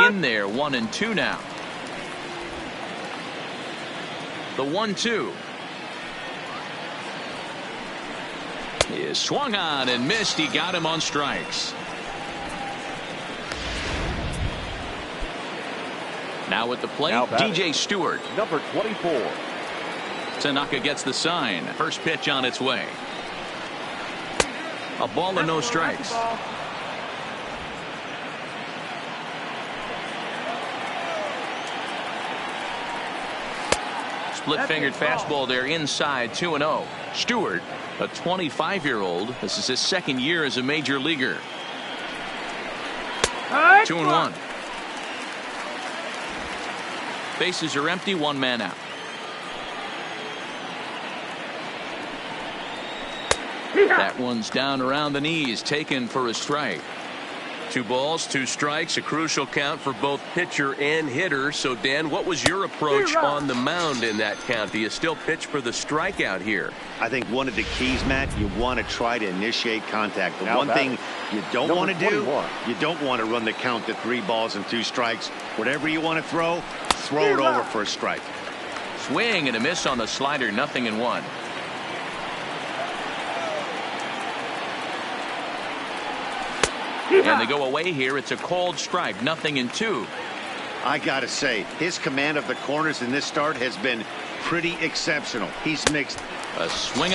A: In there, 1-2 now. The 1-2 is swung on and missed. He got him on strikes. Now at the plate, DJ Stewart.
E: Number 24.
A: Tanaka gets the sign. First pitch on its way. A ball and no strikes. Split-fingered fastball there inside, 2-0. Stewart, a 25-year-old. This is his 2nd year as a major leaguer. 2-1. Bases are empty, 1 man out. That one's down around the knees, taken for a strike.
D: 2 balls, 2 strikes, a crucial count for both pitcher and hitter. So, Dan, what was your approach on the mound in that count? Do you still pitch for the strikeout here?
C: I think one of the keys, Matt, you want to try to initiate contact. The one thing you don't want to do, you don't want to run the count to 3 balls and 2 strikes. Whatever you want to throw it over for a strike.
A: Swing and a miss on the slider, 0-1. And they go away here. It's a cold strike, 0-2.
C: I got to say, his command of the corners in this start has been pretty exceptional. He's mixed
A: a swing.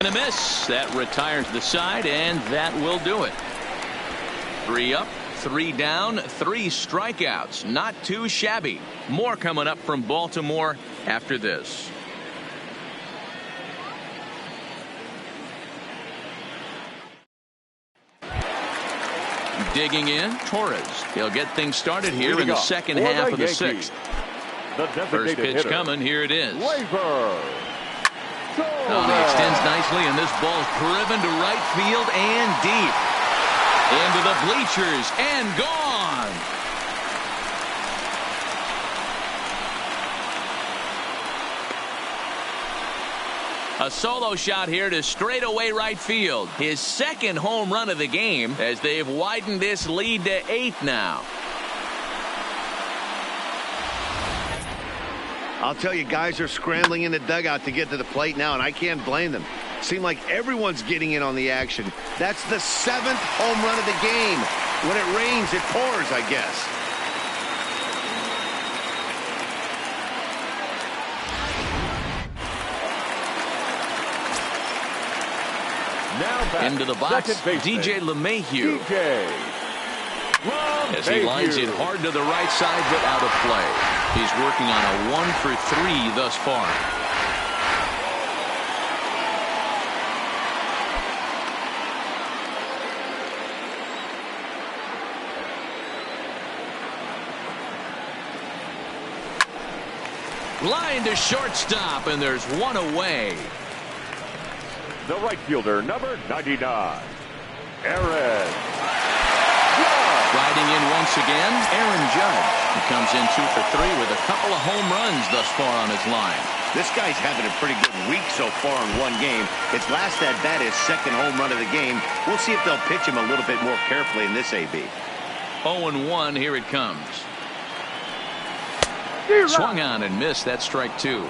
A: And a miss. That retires the side, and that will do it. 3 up, 3 down, 3 strikeouts. Not too shabby. More coming up from Baltimore after this. Digging in, Torres. He'll get things started here in the second half of the 6th. First pitch coming. Here it is. Oh, he extends nicely, and this ball's driven to right field and deep. Into the bleachers and gone. A solo shot here to straightaway right field. His 2nd home run of the game as they've widened this lead to 8 now.
C: I'll tell you, guys are scrambling in the dugout to get to the plate now, and I can't blame them. Seem like everyone's getting in on the action. That's the 7th home run of the game. When it rains, it pours, I guess.
A: Into the box, DJ LeMahieu. As he lines it hard to the right side, but out of play. He's working on a 1 for 3 thus far. Line to shortstop, and there's 1 away.
E: The right fielder, number 99, Aaron.
A: Riding in once again, Aaron Judge. He comes in 2 for 3 with a couple of home runs thus far on his line.
C: This guy's having a pretty good week so far in 1 game. His last at bat, his 2nd home run of the game. We'll see if they'll pitch him a little bit more carefully in this AB.
A: 0-1, here it comes. Swung on and missed. That's strike 2.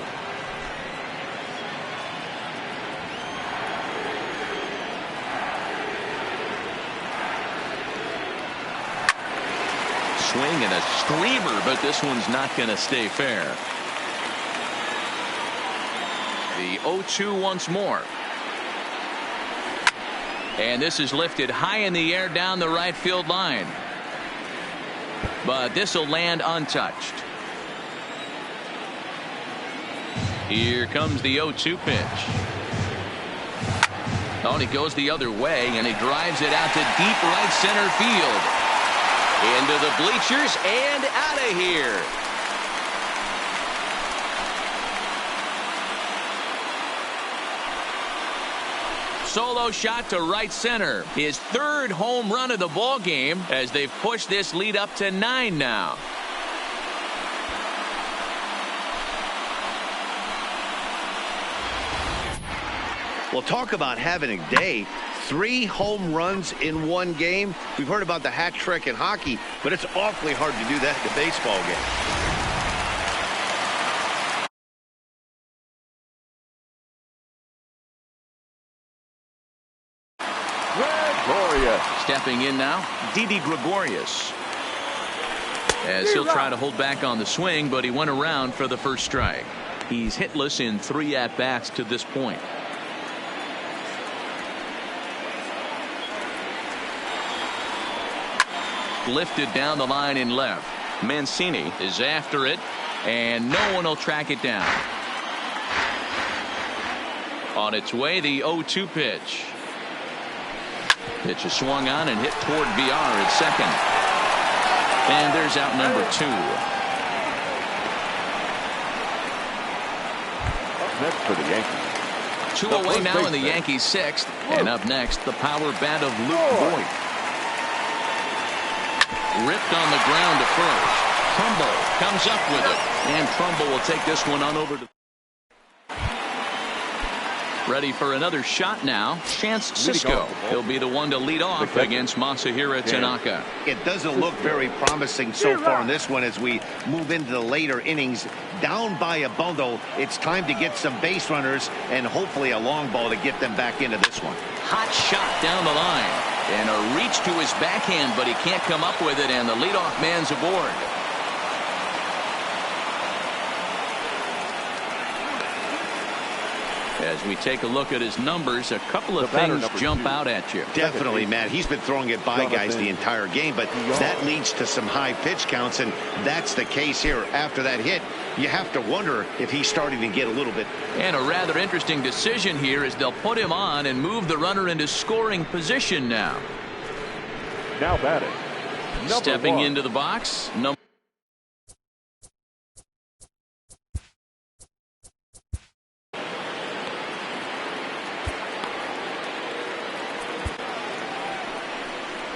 A: Swing and a screamer, but this one's not going to stay fair. The 0-2 once more. And this is lifted high in the air down the right field line. But this will land untouched. Here comes the 0-2 pitch. Oh, and he goes the other way, and he drives it out to deep right center field. Into the bleachers and out of here. Solo shot to right center. His 3rd home run of the ball game as they've pushed this lead up to 9 now.
C: Well, talk about having a day. 3 home runs in 1 game. We've heard about the hat trick in hockey, but it's awfully hard to do that in a baseball game.
E: Gregorius.
A: Stepping in now, Didi Gregorius. As he'll try to hold back on the swing, but he went around for the first strike. He's hitless in 3 at-bats to this point. Lifted down the line in left. Mancini is after it, and no one will track it down. On its way, the 0-2 pitch. Pitch is swung on and hit toward VR at second. And there's out number 2.
E: Up next for the Yankees.
A: 2 away now in the Yankees 6th. And up next, the power bat of Luke Voigt. Ripped on the ground to first. Trumbo comes up with it. And Trumbo will take this one on over to. Ready for another shot now. Chance Sisco. He'll be the one to lead off against Masahiro Tanaka.
C: It doesn't look very promising so far in this one as we move into the later innings. Down by a bundle, it's time to get some base runners and hopefully a long ball to get them back into this one.
A: Hot shot down the line. And a reach to his backhand, but he can't come up with it, and the leadoff man's aboard. As we take a look at his numbers, a couple of things jump out at you.
C: Definitely, Matt. He's been throwing it by guys the entire game, but that leads to some high pitch counts, and that's the case here. After that hit, you have to wonder if he's starting to get a little bit.
A: And a rather interesting decision here is they'll put him on and move the runner into scoring position now.
E: Now batting.
A: Stepping into the box, number.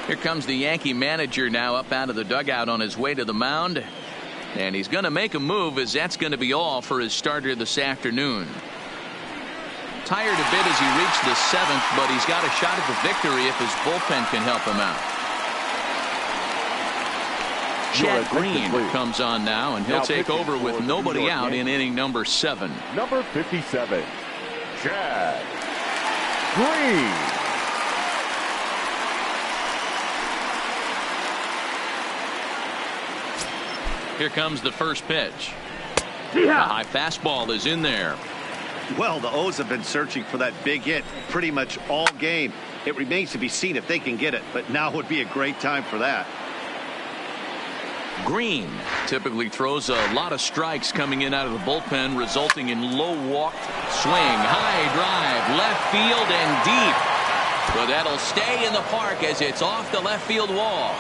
A: Here comes the Yankee manager now up out of the dugout on his way to the mound. And he's going to make a move, as that's going to be all for his starter this afternoon. Tired a bit as he reached the 7th, but he's got a shot at the victory if his bullpen can help him out. Chad Green comes on now, and he'll take over with nobody out in inning number 7.
E: Number 57, Chad Green.
A: Here comes the first pitch. The high fastball is in there.
C: Well, the O's have been searching for that big hit pretty much all game. It remains to be seen if they can get it, but now would be a great time for that.
A: Green typically throws a lot of strikes coming in out of the bullpen, resulting in low walk swing, high drive, left field and deep. But that'll stay in the park as it's off the left field wall.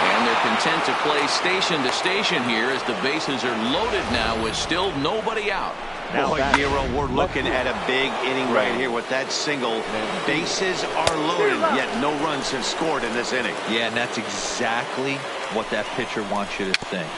A: And they're content to play station to station here as the bases are loaded now with still nobody out.
C: Boy, Nero, we're looking at a big inning right here with that single. Bases are loaded, yet no runs have scored in this inning.
B: Yeah, and that's exactly what that pitcher wants you to think.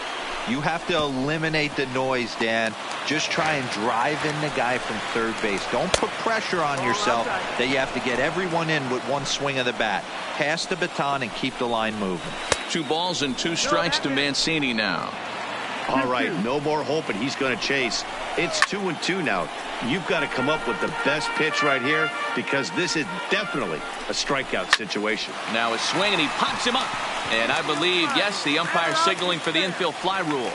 B: You have to eliminate the noise, Dan. Just try and drive in the guy from third base. Don't put pressure on yourself that you have to get everyone in with one swing of the bat. Pass the baton and keep the line moving.
A: 2 balls and 2 strikes to Mancini now.
C: All right, no more hoping he's going to chase. It's 2-2 now. You've got to come up with the best pitch right here, because this is definitely a strikeout situation.
A: Now a swing, and he pops him up. And I believe, yes, the umpire signaling for the infield fly rule.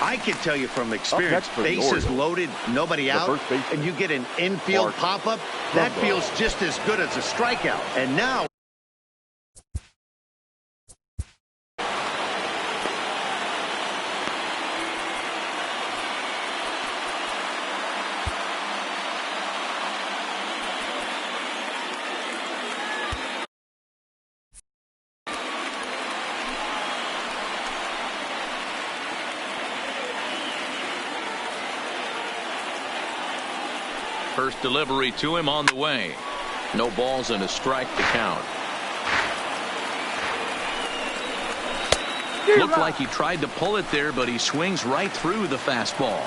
C: I can tell you from experience, bases loaded, nobody out, and you get an infield pop-up, that feels just as good as a strikeout. And now...
A: First delivery to him on the way. No balls and a strike to count. Looked like he tried to pull it there, but he swings right through the fastball.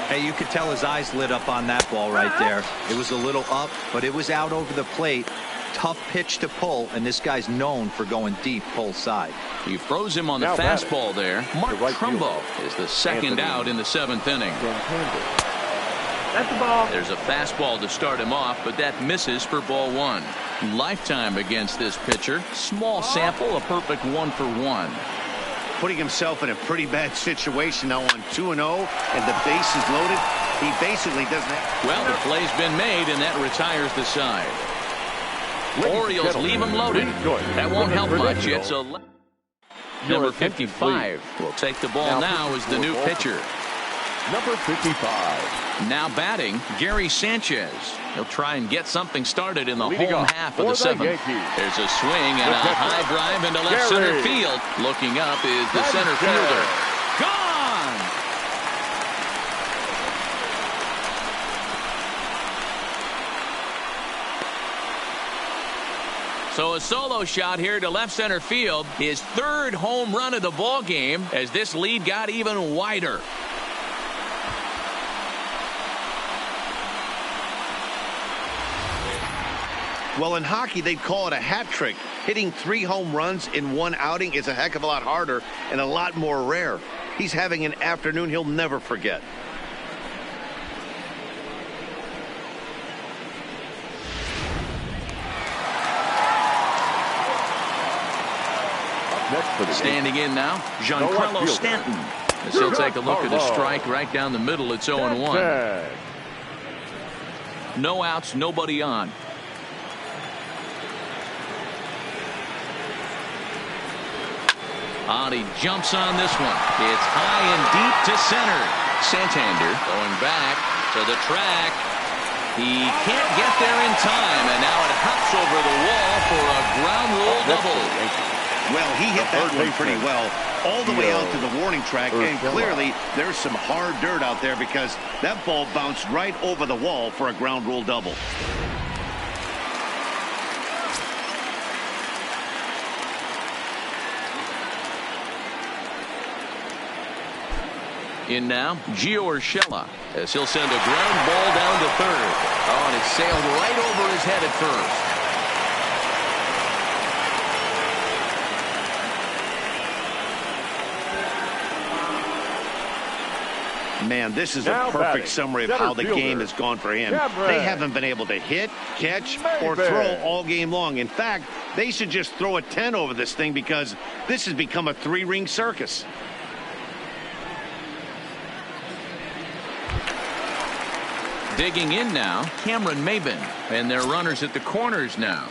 B: Hey, you could tell his eyes lit up on that ball right there. It was a little up, but it was out over the plate. Tough pitch to pull, and this guy's known for going deep pull side.
A: He froze him on the fastball there. Mark Trumbo is the second out in the 7th inning.
F: That's the ball.
A: There's a fastball to start him off, but that misses for ball 1. Lifetime against this pitcher. Small sample, a perfect 1 for 1.
C: Putting himself in a pretty bad situation now on 2-0, and the base is loaded. He basically doesn't have...
A: Well, the play's been made, and that retires the side. Orioles leave him loaded. That won't help much. It's a... Number 55 will take the ball now as the new pitcher.
E: Number 55.
A: Now batting, Gary Sanchez. He'll try and get something started in the home half of the 7th. There's a swing and a high drive into left center field. Looking up is the center fielder. Gone! So a solo shot here to left center field. His 3rd home run of the ball game as this lead got even wider.
C: Well, in hockey, they'd call it a hat trick. Hitting 3 home runs in one outing is a heck of a lot harder and a lot more rare. He's having an afternoon he'll never forget.
E: next for the
A: Standing in now, Giancarlo Stanton. As he'll take a look at a strike right down the middle. It's 0-1. No outs, nobody on. He jumps on this one. It's high and deep to center. Santander going back to the track. He can't get there in time, and now it hops over the wall for a ground rule double.
C: Well, he hit that one pretty well all the way out to the warning track, and clearly there's some hard dirt out there because that ball bounced right over the wall for a ground rule double.
A: In now, Gio Urshela, as he'll send a ground ball down to third. Oh, and it sailed right over his head at
C: first. Man, this is a perfect summary of how the game has gone for him. They haven't been able to hit, catch, or throw all game long. In fact, they should just throw a 10 over this thing because this has become a three-ring circus.
A: Digging in now, Cameron Maybin, and their runners at the corners now.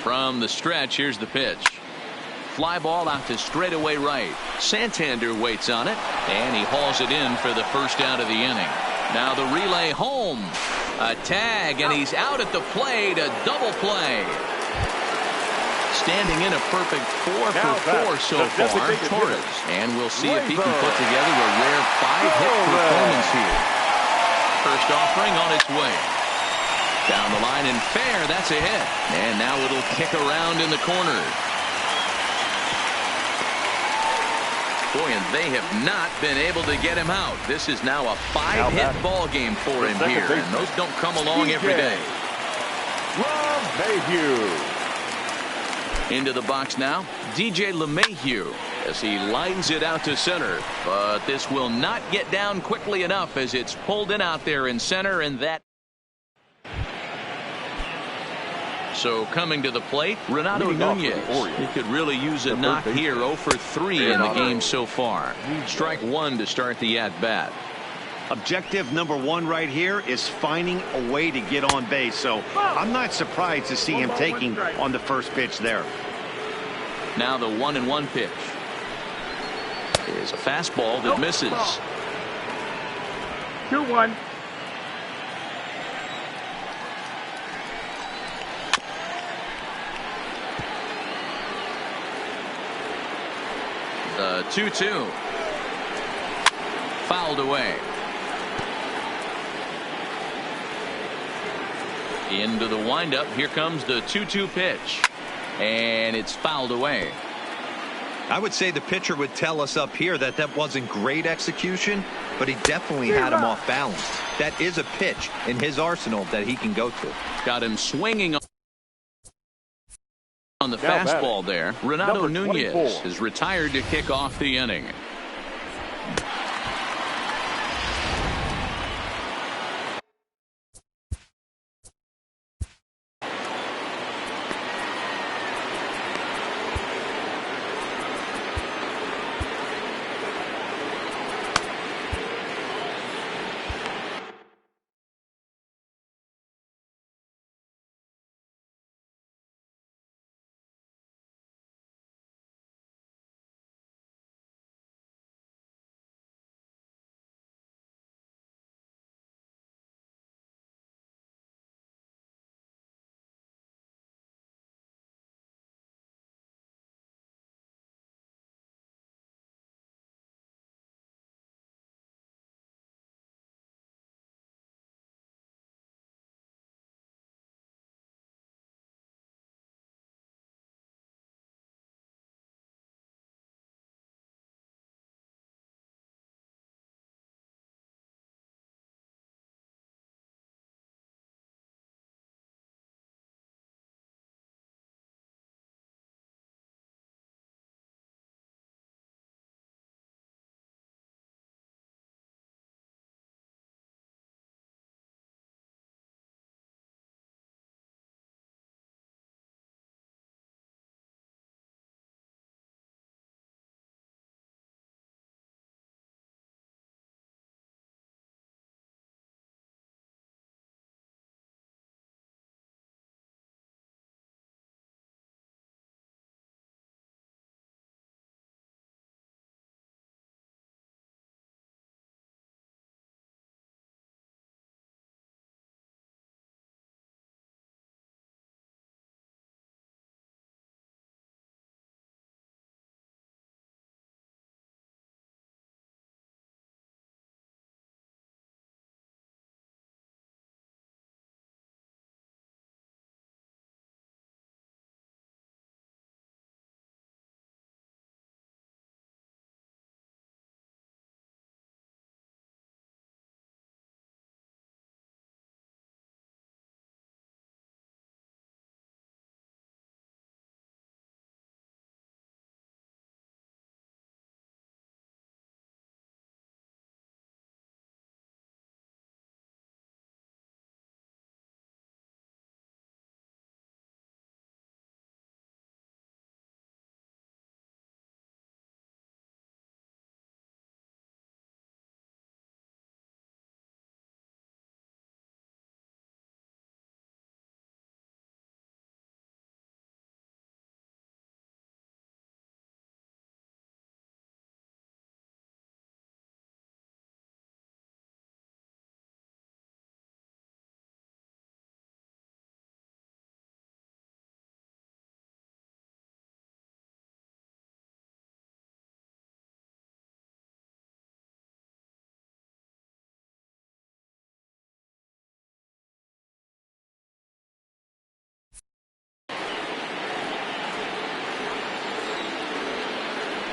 A: From the stretch, here's the pitch. Fly ball out to straightaway right. Santander waits on it, and he hauls it in for the first out of the inning. Now the relay home. A tag, and he's out at the plate. A double play. Standing in a perfect 4 for 4 so far, Torres. And we'll see if he can put together a rare 5-hit performance here. First offering on its way. Down the line and fair, that's a hit. And now it'll kick around in the corner. Boy, and they have not been able to get him out. This is now a 5-hit ball game for him here, and those don't come along every day.
E: Rob Mayhew.
A: Into the box now, DJ LeMahieu, as he lines it out to center. But this will not get down quickly enough as it's pulled in out there in center, and that. So coming to the plate, Renato Nunez. He could really use a knock here. 0 for 3 in the game so far. Strike one to start the at-bat.
C: Objective number one right here is finding a way to get on base. So I'm not surprised to see him taking on the first pitch there.
A: Now the 1-1 pitch is a fastball that misses.
F: 2-1.
A: The 2-2 fouled away. Into the windup. Here comes the 2-2 pitch. And it's fouled away.
B: I would say the pitcher would tell us up here that that wasn't great execution, but he definitely had him off balance. That is a pitch in his arsenal that he can go to.
A: Got him swinging on the fastball there. Renato Nunez is retired to kick off the inning.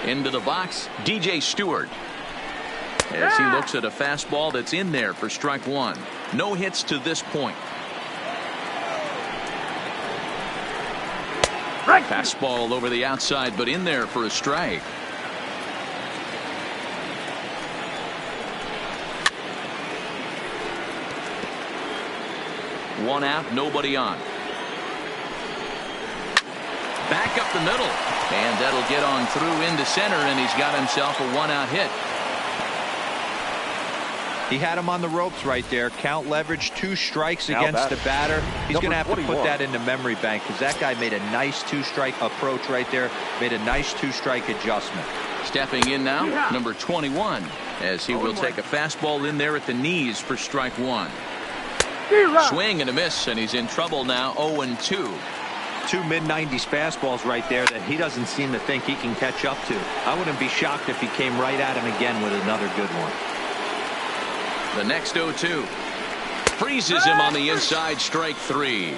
A: Into the box, DJ Stewart. As he looks at a fastball that's in there for strike one. No hits to this point. Fastball over the outside, but in there for a strike. One out, nobody on. Back up the middle, and that'll get on through into center, and he's got himself a one-out hit.
B: He had him on the ropes right there. Count leverage, 2 strikes against the batter. He's going to have to put that into memory bank because that guy made a nice 2-strike approach right there. Made a nice 2-strike adjustment.
A: Stepping in now, number 21, as he will take a fastball in there at the knees for strike one. Swing and a miss, and he's in trouble now, 0-2.
B: 2 mid-90s fastballs right there that he doesn't seem to think he can catch up to. I wouldn't be shocked if he came right at him again with another good one.
A: The next 0-2. Freezes him on the inside, strike 3.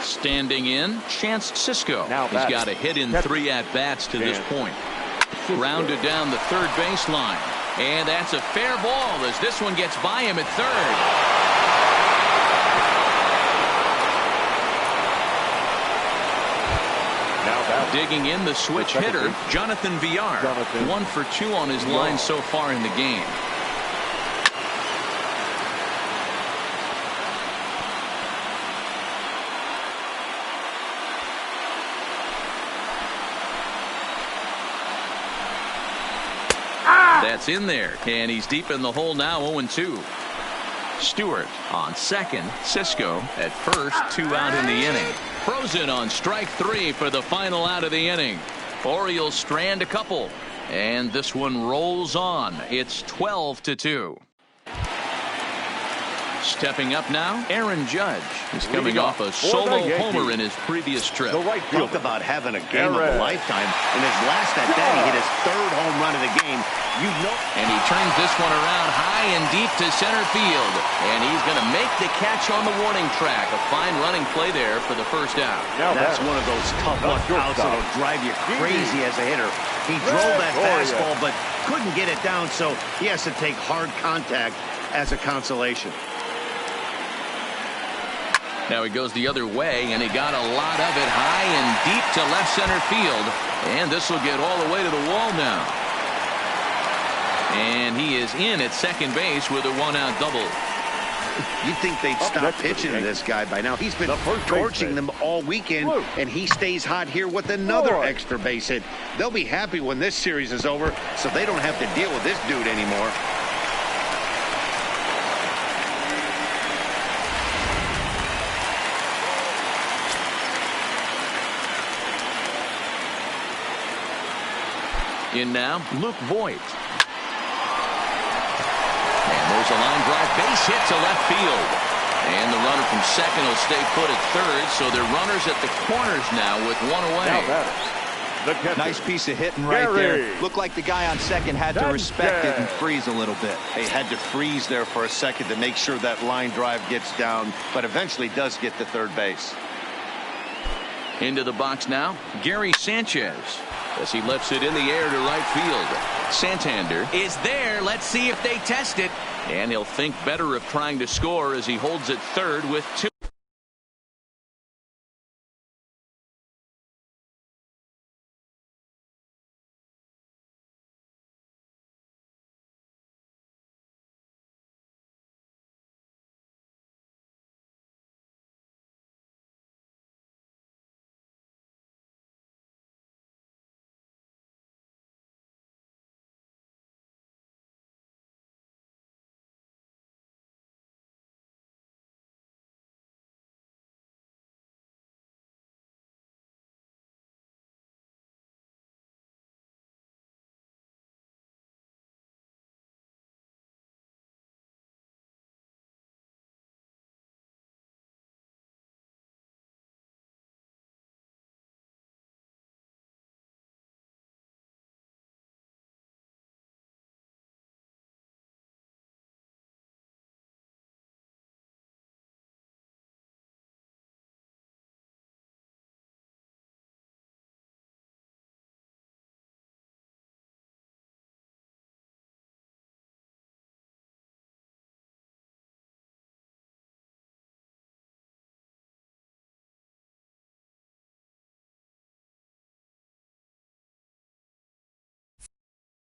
A: Standing in, Chance Sisco. He's got a hit in 3 at-bats to this point. Grounded down the third baseline. And that's a fair ball as this one gets by him at third. Digging in the switch hitter, Jonathan Villar. 1 for 2 on his line so far in the game. That's in there, and he's deep in the hole now, 0-2. Stewart on second, Sisco at first, 2 out in the inning. Frozen on strike 3 for the final out of the inning. Orioles strand a couple, and this one rolls on. It's 12-2. Stepping up now, Aaron Judge. He's coming off a solo homer in his previous trip.
C: Talk about having a game of a lifetime. In his last at bat, he hit his 3rd home run of the game.
A: And he turns this one around high and deep to center field. And he's going to make the catch on the warning track. A fine running play there for the first out.
C: That's one of those tough luck outs that'll drive you crazy as a hitter. He drove that fastball, but couldn't get it down, so he has to take hard contact as a consolation.
A: Now he goes the other way, and he got a lot of it high and deep to left center field. And this will get all the way to the wall now. And he is in at second base with a 1-out double.
C: You'd think they'd stop pitching to this guy by now. He's been torching them all weekend, and he stays hot here with another extra base hit. They'll be happy when this series is over, so they don't have to deal with this dude anymore.
A: In now, Luke Voigt. And there's a line drive base hit to left field. And the runner from second will stay put at third, so they're runners at the corners now with 1 away.
B: Nice piece of hitting right there. Looked like the guy on second had to respect it and freeze a little bit.
C: He had to freeze there for a second to make sure that line drive gets down, but eventually does get to third base.
A: Into the box now, Gary Sanchez, as he lifts it in the air to right field. Santander is there. Let's see if they test it. And he'll think better of trying to score as he holds it third with 2.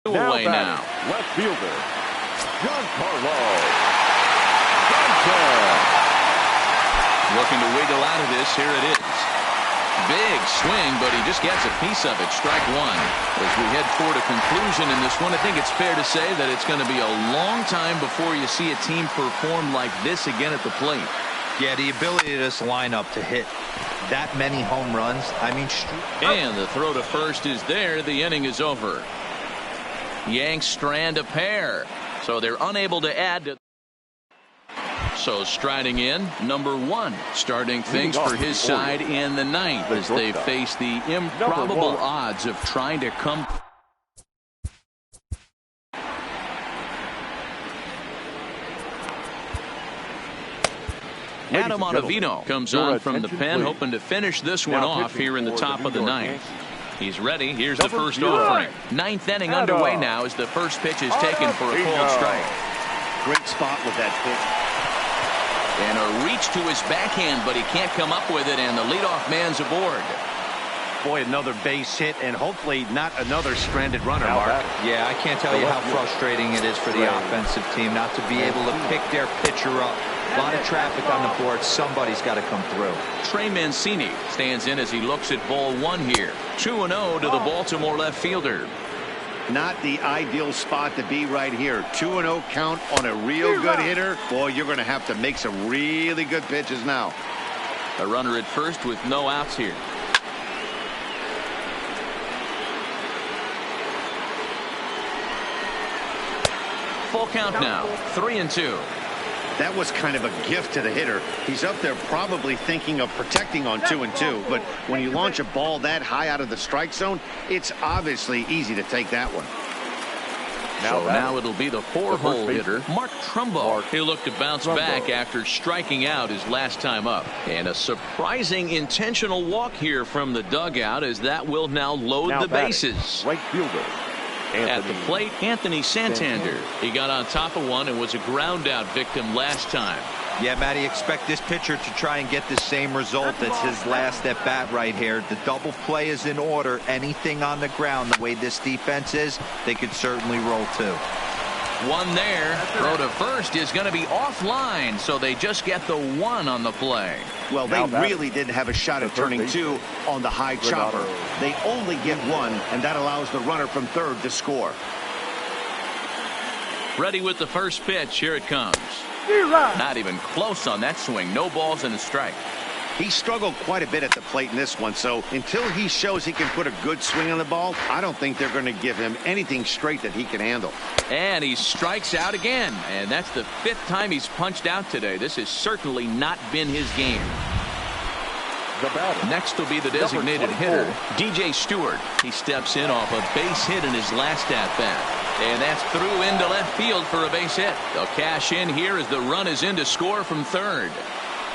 A: away now.
E: Left fielder, Giancarlo Stanton.
A: Looking to wiggle out of this. Here it is. Big swing, but he just gets a piece of it. Strike one. As we head toward a conclusion in this one, I think it's fair to say that it's going to be a long time before you see a team perform like this again at the plate.
B: Yeah, the ability of this lineup to hit that many home runs. I mean,
A: and the throw to first is there. The inning is over. Yanks strand a pair, so they're unable to add to. So striding in, number one, starting things for his side in the ninth as they face the improbable odds of trying to come. Adam Ottavino comes on from the pen, hoping to finish this one off here in the top of the ninth. He's ready. Here's the first offering. Ninth inning underway now as the first pitch is taken for a called strike.
C: Great spot with that pitch.
A: And a reach to his backhand, but he can't come up with it, and the leadoff man's aboard.
C: Boy, another base hit, and hopefully not another stranded runner, Mark.
B: Yeah, I can't tell you how frustrating it is for the offensive team not to be able to pick their pitcher up. A lot of traffic on the board. Somebody's got to come through.
A: Trey Mancini stands in as he looks at ball one here. 2-0 to the Baltimore left fielder.
C: Not the ideal spot to be right here. 2-0 count on a real good hitter. Boy, you're going to have to make some really good pitches now.
A: A runner at first with no outs here. Full count now. 3-2.
C: That was kind of a gift to the hitter. He's up there probably thinking of protecting on 2-2, but when you launch a ball that high out of the strike zone, it's obviously easy to take that one.
A: So now it'll be the four-hole hitter, Mark Trumbo. He'll look to bounce back after striking out his last time up. And a surprising intentional walk here from the dugout, as that will now load the bases.
E: Right fielder.
A: At the plate, Anthony Santander. He got on top of one and was a ground out victim last time.
B: Yeah, Matty, expect this pitcher to try and get the same result as his last at bat right here. The double play is in order. Anything on the ground, the way this defense is, they could certainly roll too.
A: One there. Throw to first is going to be offline, so they just get the one on the play.
C: Well, they really didn't have a shot at turning two on the high chopper. They only get one, and that allows the runner from third to score.
A: Ready with the first pitch. Here it comes. Not even close on that swing. No balls and a strike.
C: He struggled quite a bit at the plate in this one, so until he shows he can put a good swing on the ball, I don't think they're going to give him anything straight that he can handle.
A: And he strikes out again, and that's the fifth time he's punched out today. This has certainly not been his game. Next will be the designated hitter, DJ Stewart. He steps in off a base hit in his last at-bat. And that's through into left field for a base hit. They'll cash in here as the run is in to score from third.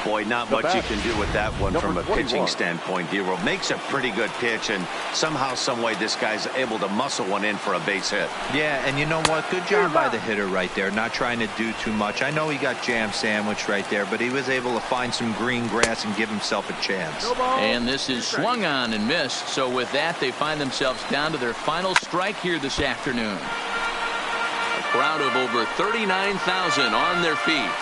C: Boy, not much you can do with that one from a pitching standpoint, D-Roll. Makes a pretty good pitch, and somehow, someway, this guy's able to muscle one in for a base hit.
B: Yeah, and you know what? Good job by the hitter right there, not trying to do too much. I know he got jam sandwiched right there, but he was able to find some green grass and give himself a chance.
A: And this is swung on and missed, so with that, they find themselves down to their final strike here this afternoon. A crowd of over 39,000 on their feet.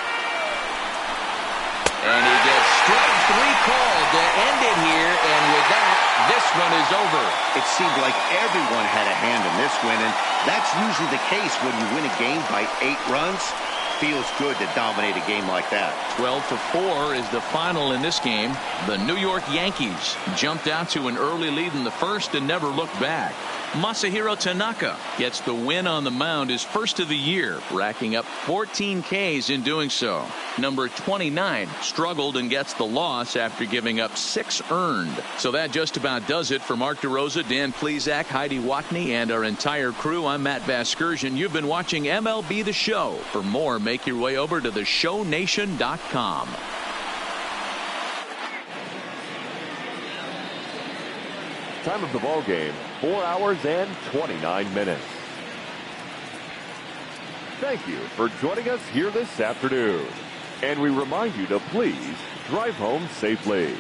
A: And he gets strike three called to end it here, and with that, this one is over.
C: It seemed like everyone had a hand in this win, and that's usually the case when you win a game by 8 runs. Feels good to dominate a game like that.
A: 12-4 is the final in this game. The New York Yankees jumped out to an early lead in the first and never looked back. Masahiro Tanaka gets the win on the mound, his first of the year, racking up 14 Ks in doing so. Number 29 struggled and gets the loss after giving up 6 earned. So that just about does it for Mark DeRosa, Dan Plesac, Heidi Watney, and our entire crew. I'm Matt Vasgersian. You've been watching MLB The Show. For more, make your way over to theshownation.com.
E: Time of the ball game, 4 hours and 29 minutes. Thank you for joining us here this afternoon. And we remind you to please drive home safely.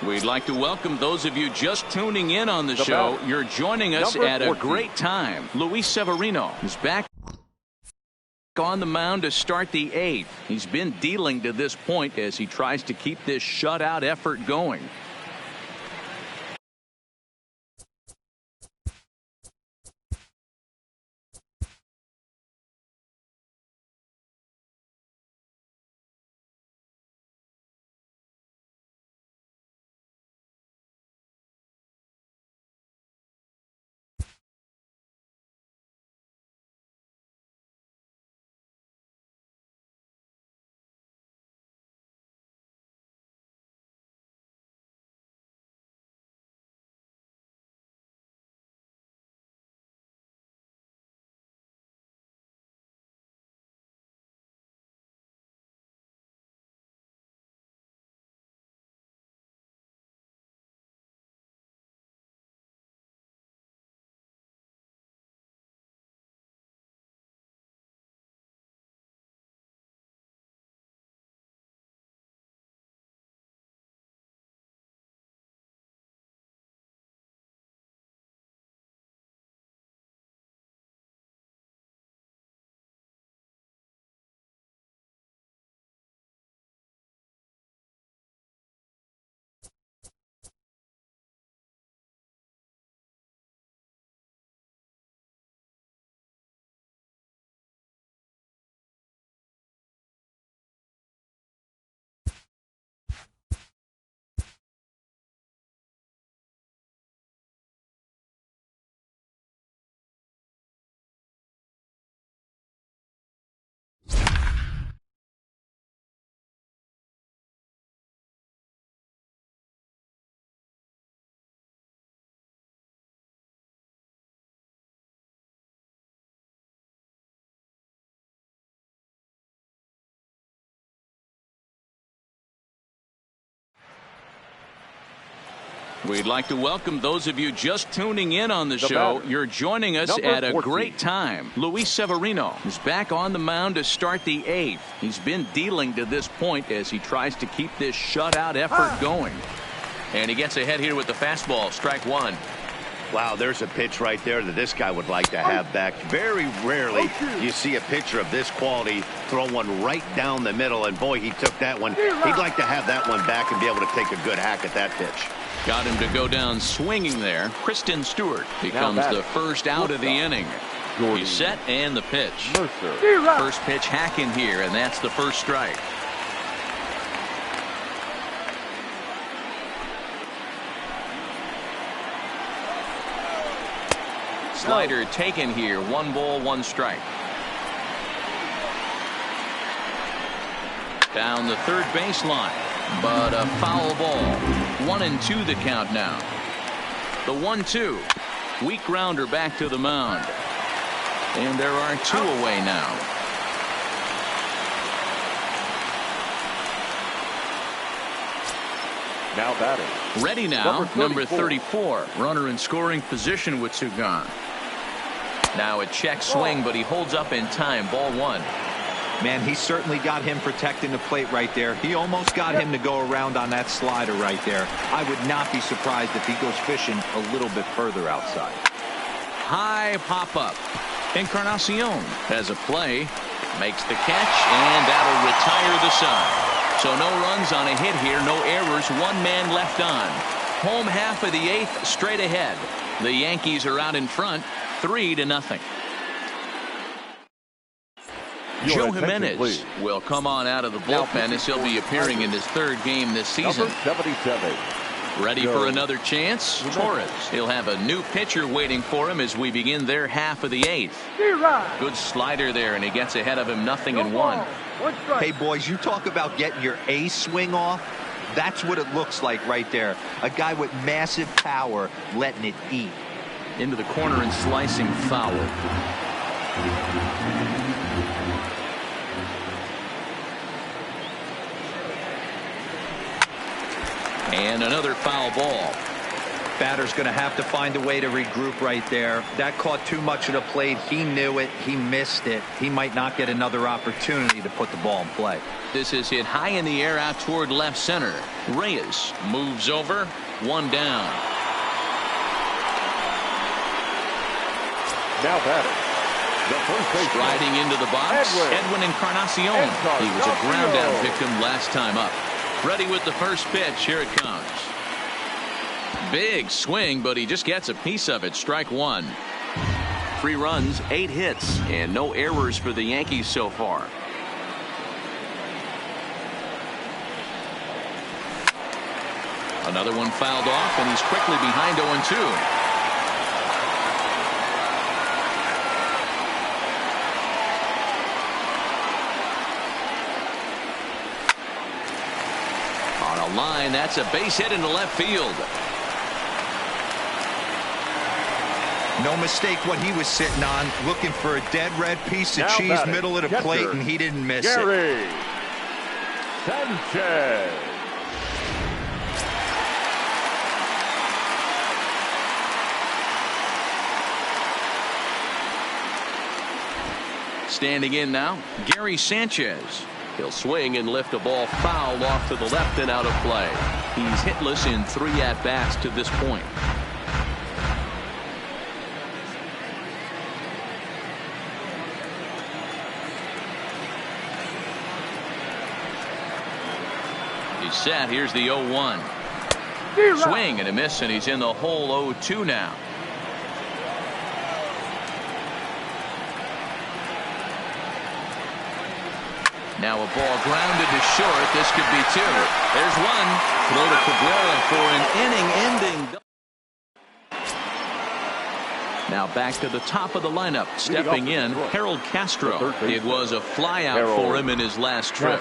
A: We'd like to welcome those of you just tuning in on the show. You're joining us at a great time. Luis Severino is back on the mound to start the 8th. He's been dealing to this point as he tries to keep this shutout effort going. We'd like to welcome those of you just tuning in on the show. You're joining us at a great time. Luis Severino is back on the mound to start the 8th. He's been dealing to this point as he tries to keep this shutout effort going.
D: And he gets ahead here with the fastball. Strike one.
C: Wow, there's a pitch right there that this guy would like to have back. Very rarely you see a pitcher of this quality throw one right down the middle, and boy, he took that one. He'd like to have that one back and be able to take a good hack at that pitch.
A: Got him to go down swinging there. Kristen Stewart becomes the first out of the inning. He's set, and the pitch. First pitch hacking here, and that's the first strike. Slider taken here. 1 ball, 1 strike. Down the third baseline, but a foul ball. 1-2 the count now. The 1-2. Weak grounder back to the mound. And there are 2 away now.
E: Now batting.
A: Ready now, number 34. Runner in scoring position with 2 gone. Now a check swing, but he holds up in time. Ball 1.
B: Man, he certainly got him protecting the plate right there. He almost got him to go around on that slider right there. I would not be surprised if he goes fishing a little bit further outside.
A: High pop-up. Encarnacion has a play. Makes the catch, and that'll retire the side. So no runs on a hit here. No errors. 1 man left on. Home half of the 8th straight ahead. The Yankees are out in front 3-0. Joe Jimenez will come on out of the bullpen as he'll be appearing in his 3rd game this season.
E: 77.
A: Ready for another chance? Torres. He'll have a new pitcher waiting for him as we begin their half of the 8th. Good slider there, and he gets ahead of him 0-1.
B: Hey, boys, you talk about getting your A swing off. That's what it looks like right there. A guy with massive power letting it eat.
A: Into the corner and slicing foul. And another foul ball.
B: Batter's going to have to find a way to regroup right there. That caught too much of the plate. He knew it. He missed it. He might not get another opportunity to put the ball in play.
A: This is hit high in the air out toward left center. Reyes moves over. One down.
E: Now batting. The first baseman.
A: Striding into the box. Edwin Encarnacion. He was a ground out victim last time up. Ready with the first pitch. Here it comes. Big swing, but he just gets a piece of it. Strike one.
D: 3 runs, 8 hits, and no errors for the Yankees so far.
A: Another one fouled off, and he's quickly behind 0-2. On a line, that's a base hit into left field.
B: No mistake what he was sitting on, looking for a dead red piece of cheese middle of the plate, and he didn't miss it.
E: Sanchez.
A: Standing in now, Gary Sanchez.
D: He'll swing and lift a ball foul off to the left and out of play.
A: He's hitless in 3 at-bats to this point. He's set. Here's the 0-1. Swing and a miss, and he's in the hole 0-2 now. Now a ball grounded to short. This could be 2. There's one. Throw to Cabrera for an inning-ending. Now back to the top of the lineup. Stepping in, Harold Castro. It was a flyout for him in his last trip.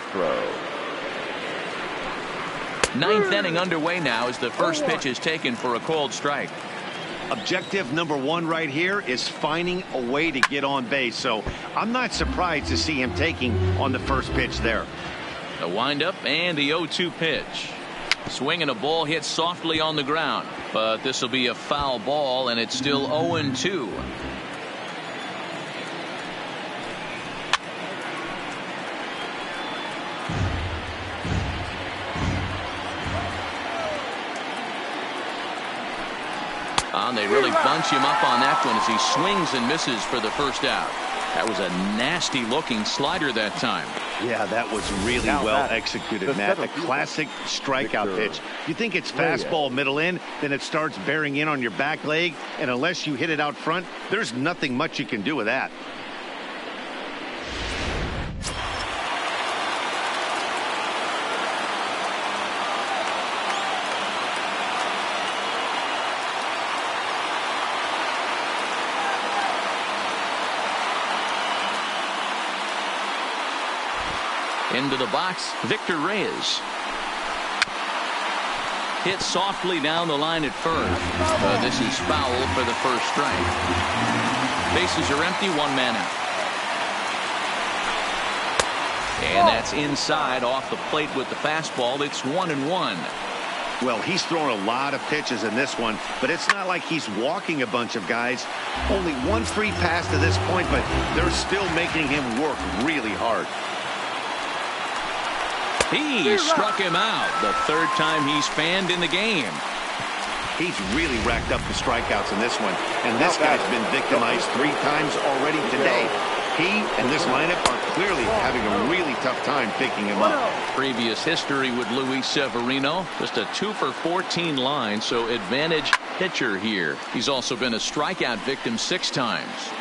A: 9th inning underway now as the first pitch is taken for a called strike.
C: Objective number 1 right here is finding a way to get on base. So I'm not surprised to see him taking on the first pitch there.
A: The windup and the 0-2 pitch. Swinging a ball hit softly on the ground. But this will be a foul ball, and it's still 0-2. They really bunch him up on that one as he swings and misses for the first out. That was a nasty looking slider that time.
C: Yeah, that was really well executed, Matt. A classic strikeout pitch. You think it's fastball middle in, then it starts bearing in on your back leg, and unless you hit it out front, there's nothing much you can do with that.
A: Into the box, Victor Reyes. Hit softly down the line at first. This is foul for the first strike. Bases are empty, 1 man out. And that's inside off the plate with the fastball. It's 1-1.
C: Well, he's thrown a lot of pitches in this one, but it's not like he's walking a bunch of guys. Only 1 free pass to this point, but they're still making him work really hard.
A: He struck him out. The 3rd time he's fanned in the game.
C: He's really racked up the strikeouts in this one, and this guy's been victimized 3 times already today. He and this lineup are clearly having a really tough time picking him up.
A: Previous history with Luis Severino, just a 2 for 14 line, so advantage pitcher here. He's also been a strikeout victim 6 times.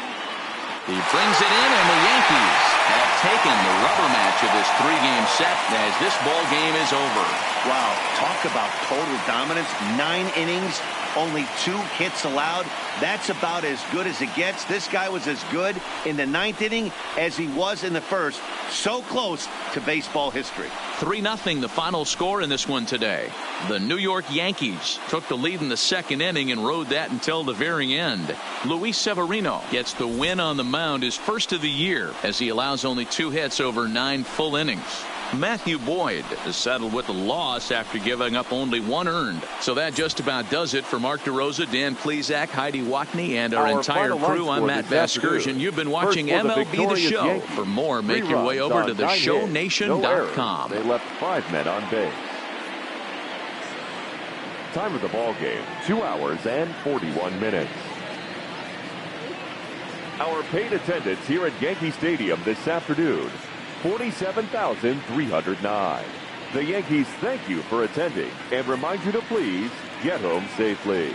A: He brings it in, and the Yankees have taken the rubber match of this 3-game set as this ball game is over.
C: Wow, talk about total dominance. 9 innings, only 2 hits allowed. That's about as good as it gets. This guy was as good in the 9th inning as he was in the 1st. So close to baseball history.
A: 3-0 the final score in this one today. The New York Yankees took the lead in the 2nd inning and rode that until the very end. Luis Severino gets the win on the mound, his first of the year, as he allows only 2 hits over 9 full innings. Matthew Boyd is settled with a loss after giving up only 1 earned. So that just about does it for Mark DeRosa, Dan Plesac, Heidi Watney, and our entire crew. I'm Matt Vasgersian. You've been watching MLB The Show.
E: Yankees.
A: For more, make your way over to theshownation.com.
E: They left 5 men on base. Time of the ball game, 2 hours and 41 minutes. Our paid attendance here at Yankee Stadium this afternoon, 47,309. The Yankees thank you for attending and remind you to please get home safely.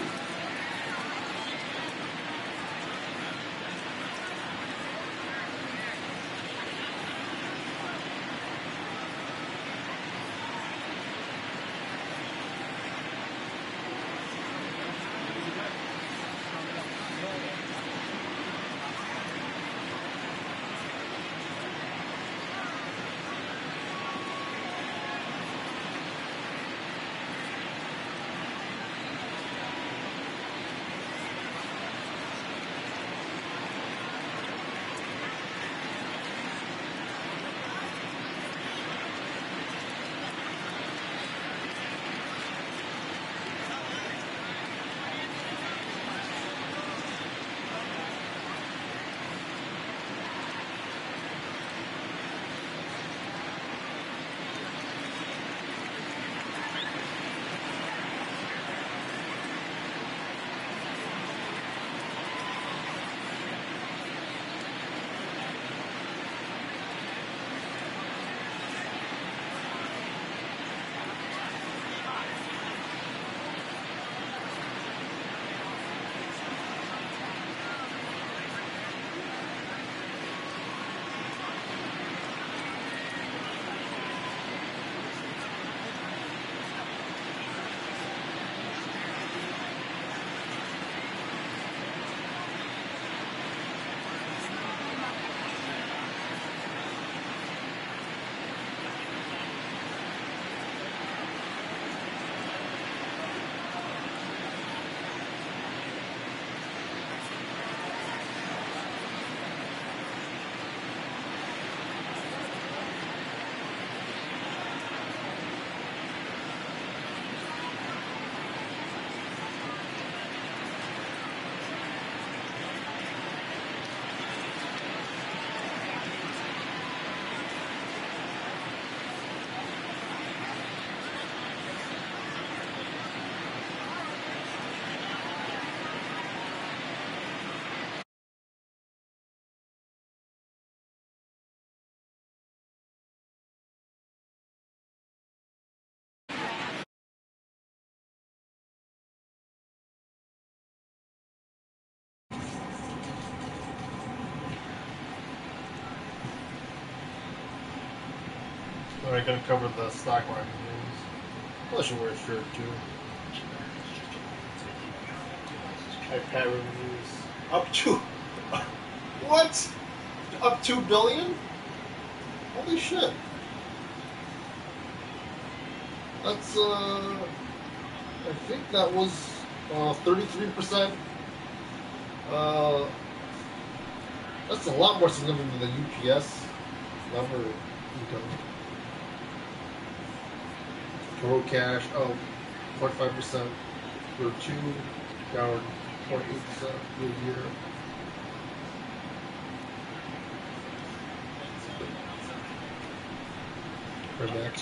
G: Alright, gonna cover the stock market news. I should wear a shirt too. iPad reviews. Up to what? Up 2 billion? Holy shit. That's I think that was 33%. That's a lot more significant than the UPS number income. Total cash, 0.5% for 2, down 0.8% for the year. Right back.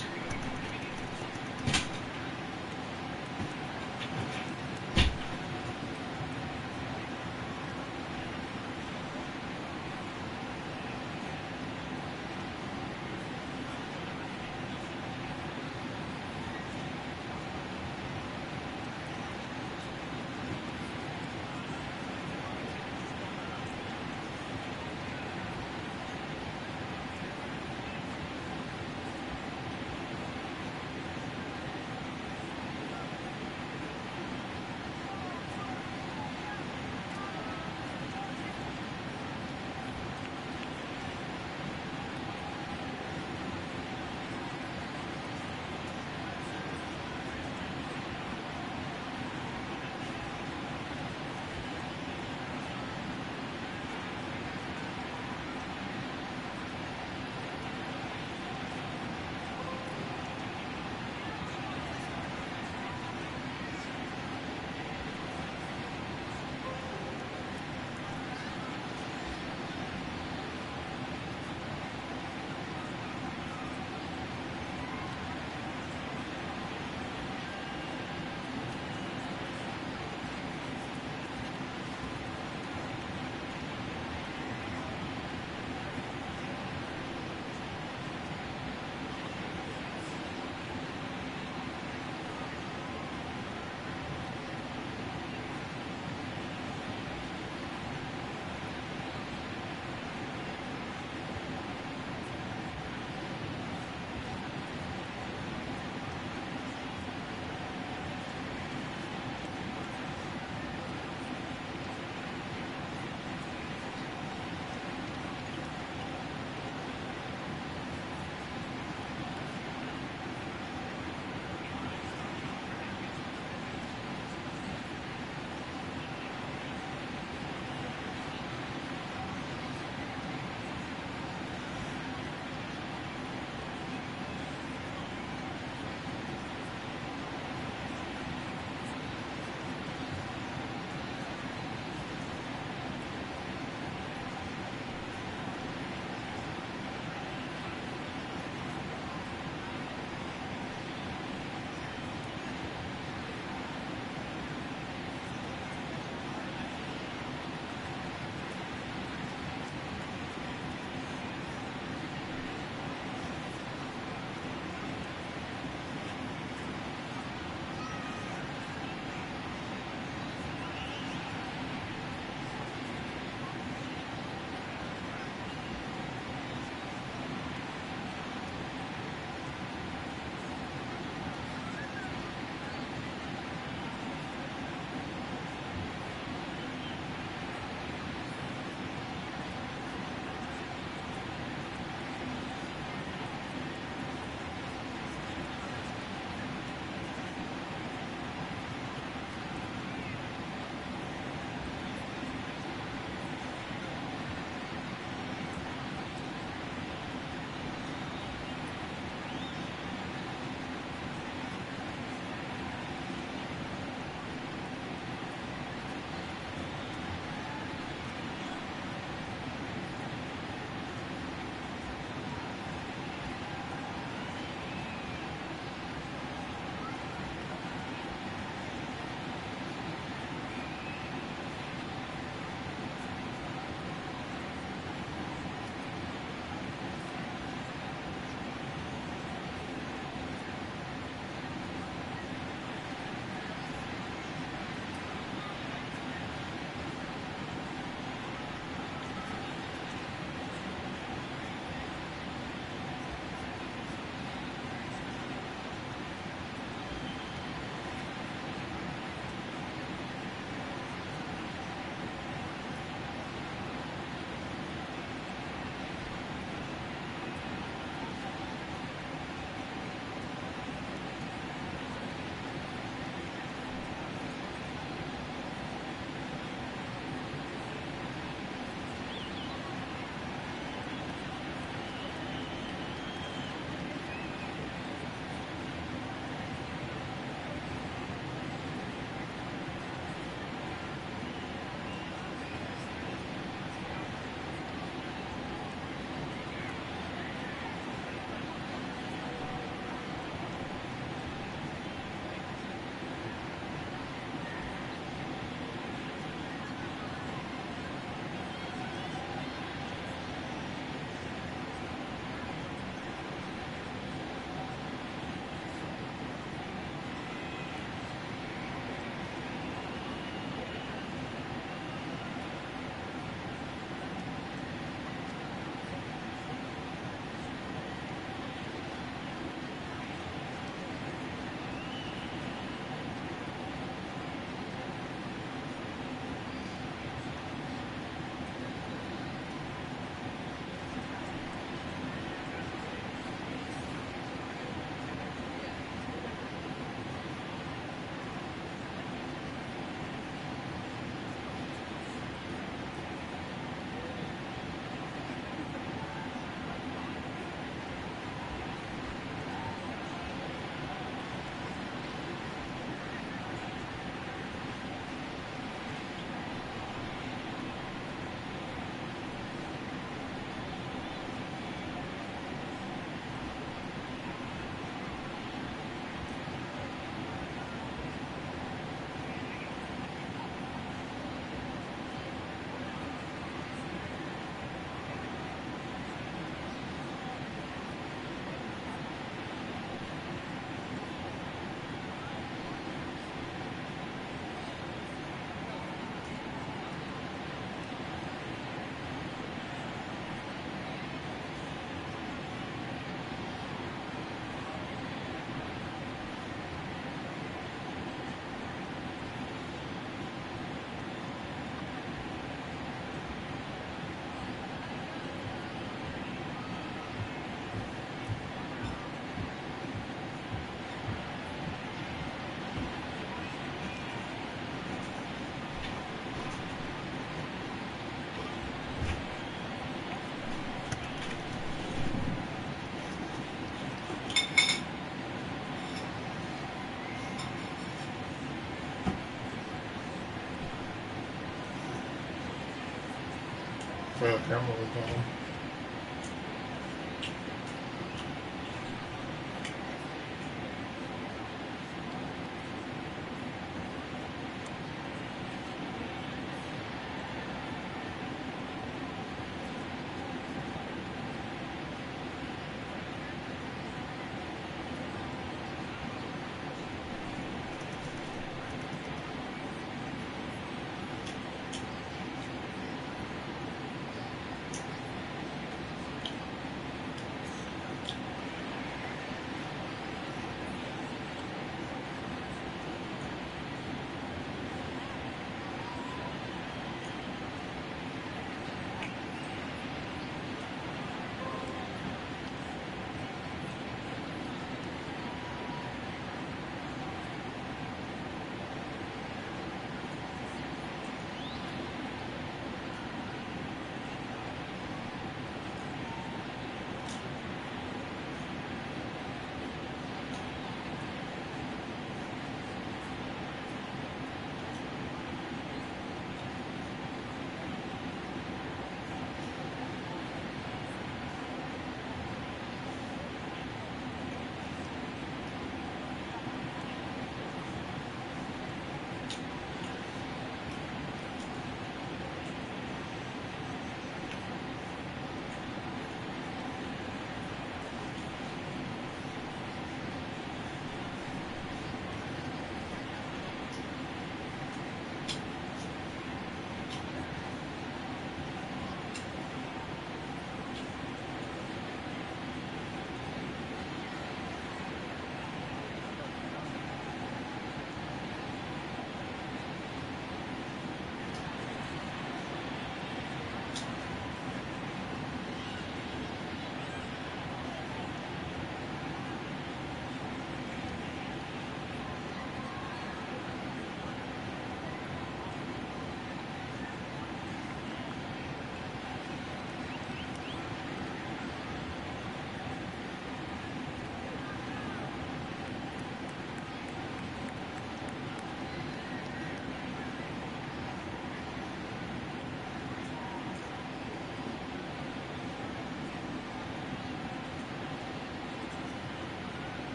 G: For the camera was on.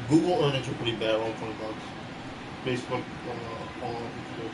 G: Google earnings are pretty bad, on $20. Facebook, all of it.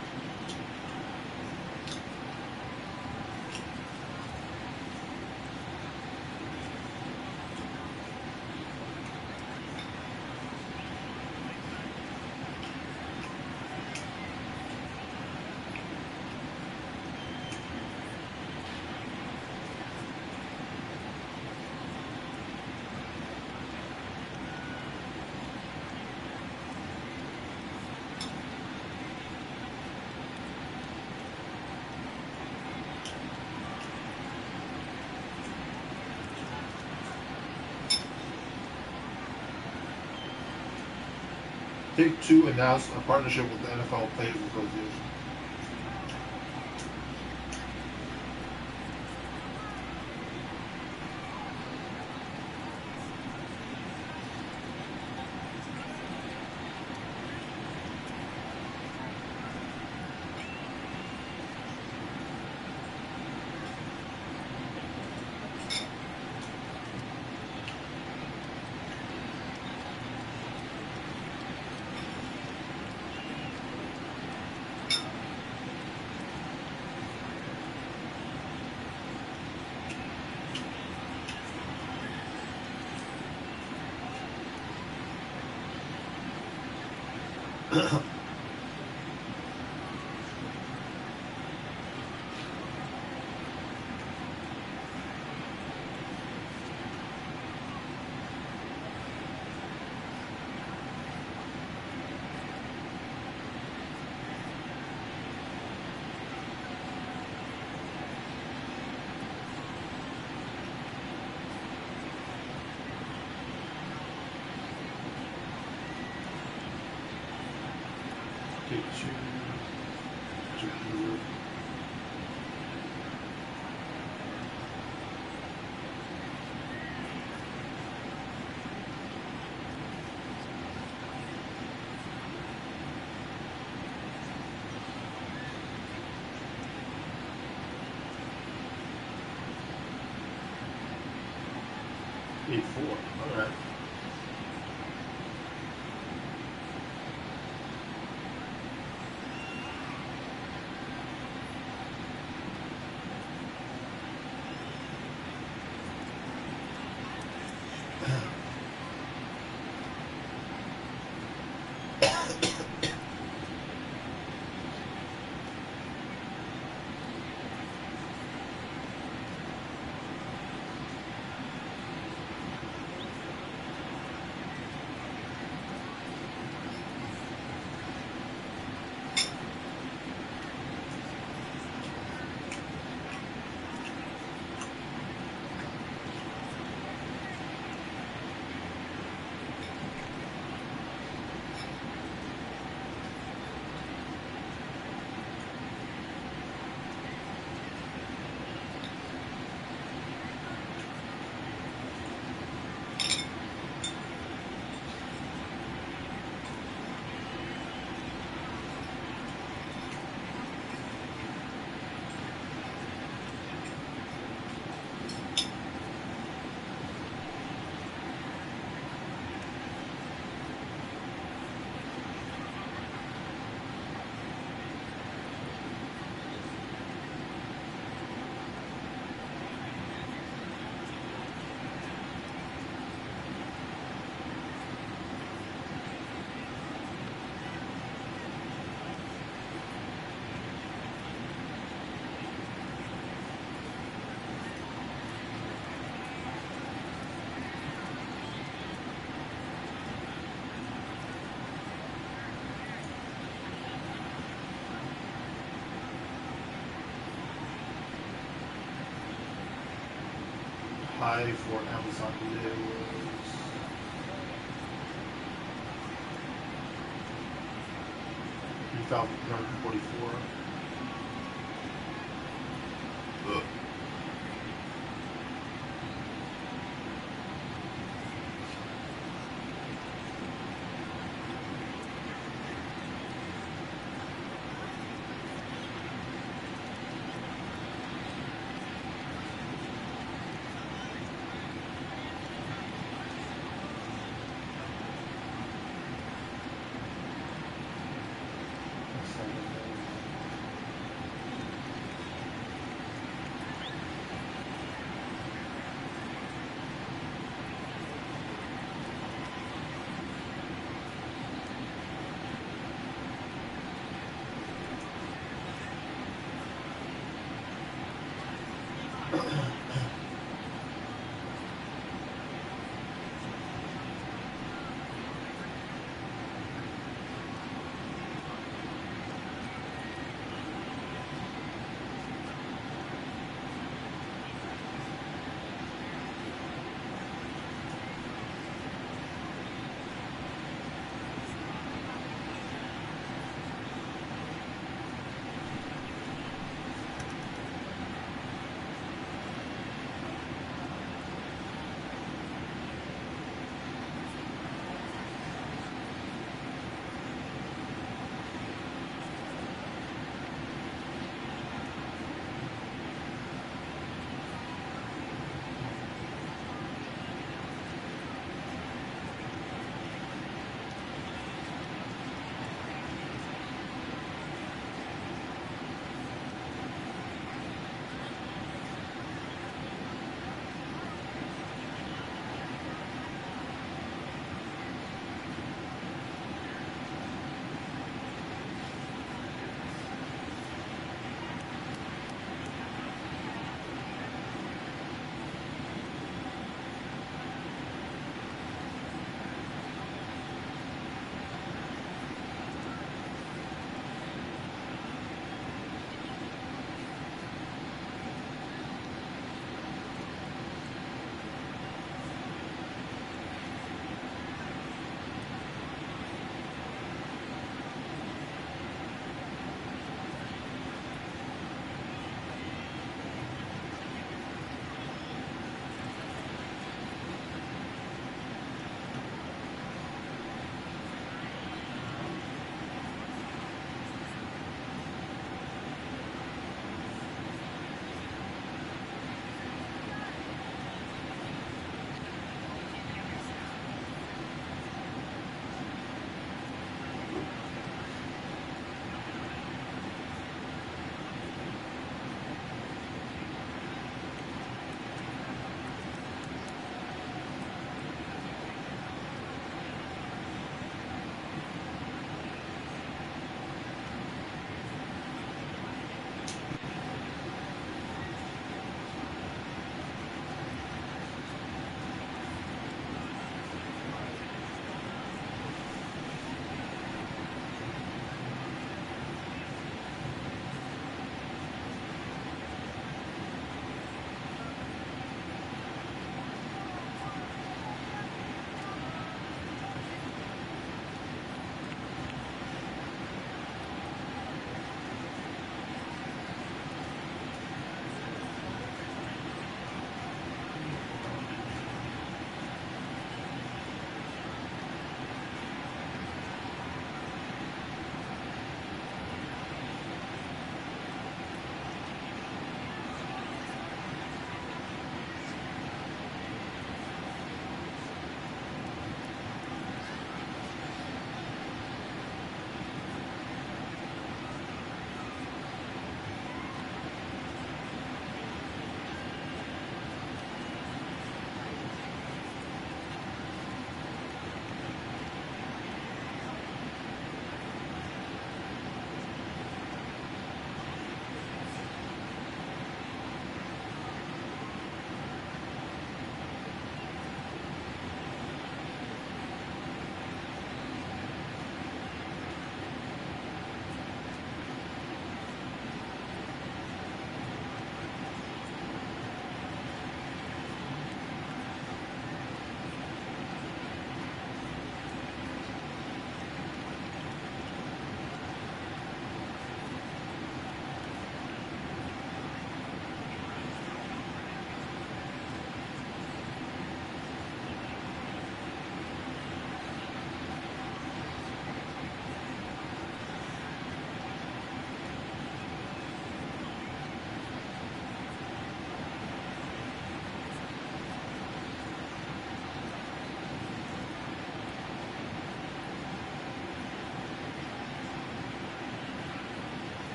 G: Take-Two announced a partnership with the NFL Players Association.
H: A4. All right. High for Amazon today was 3,344.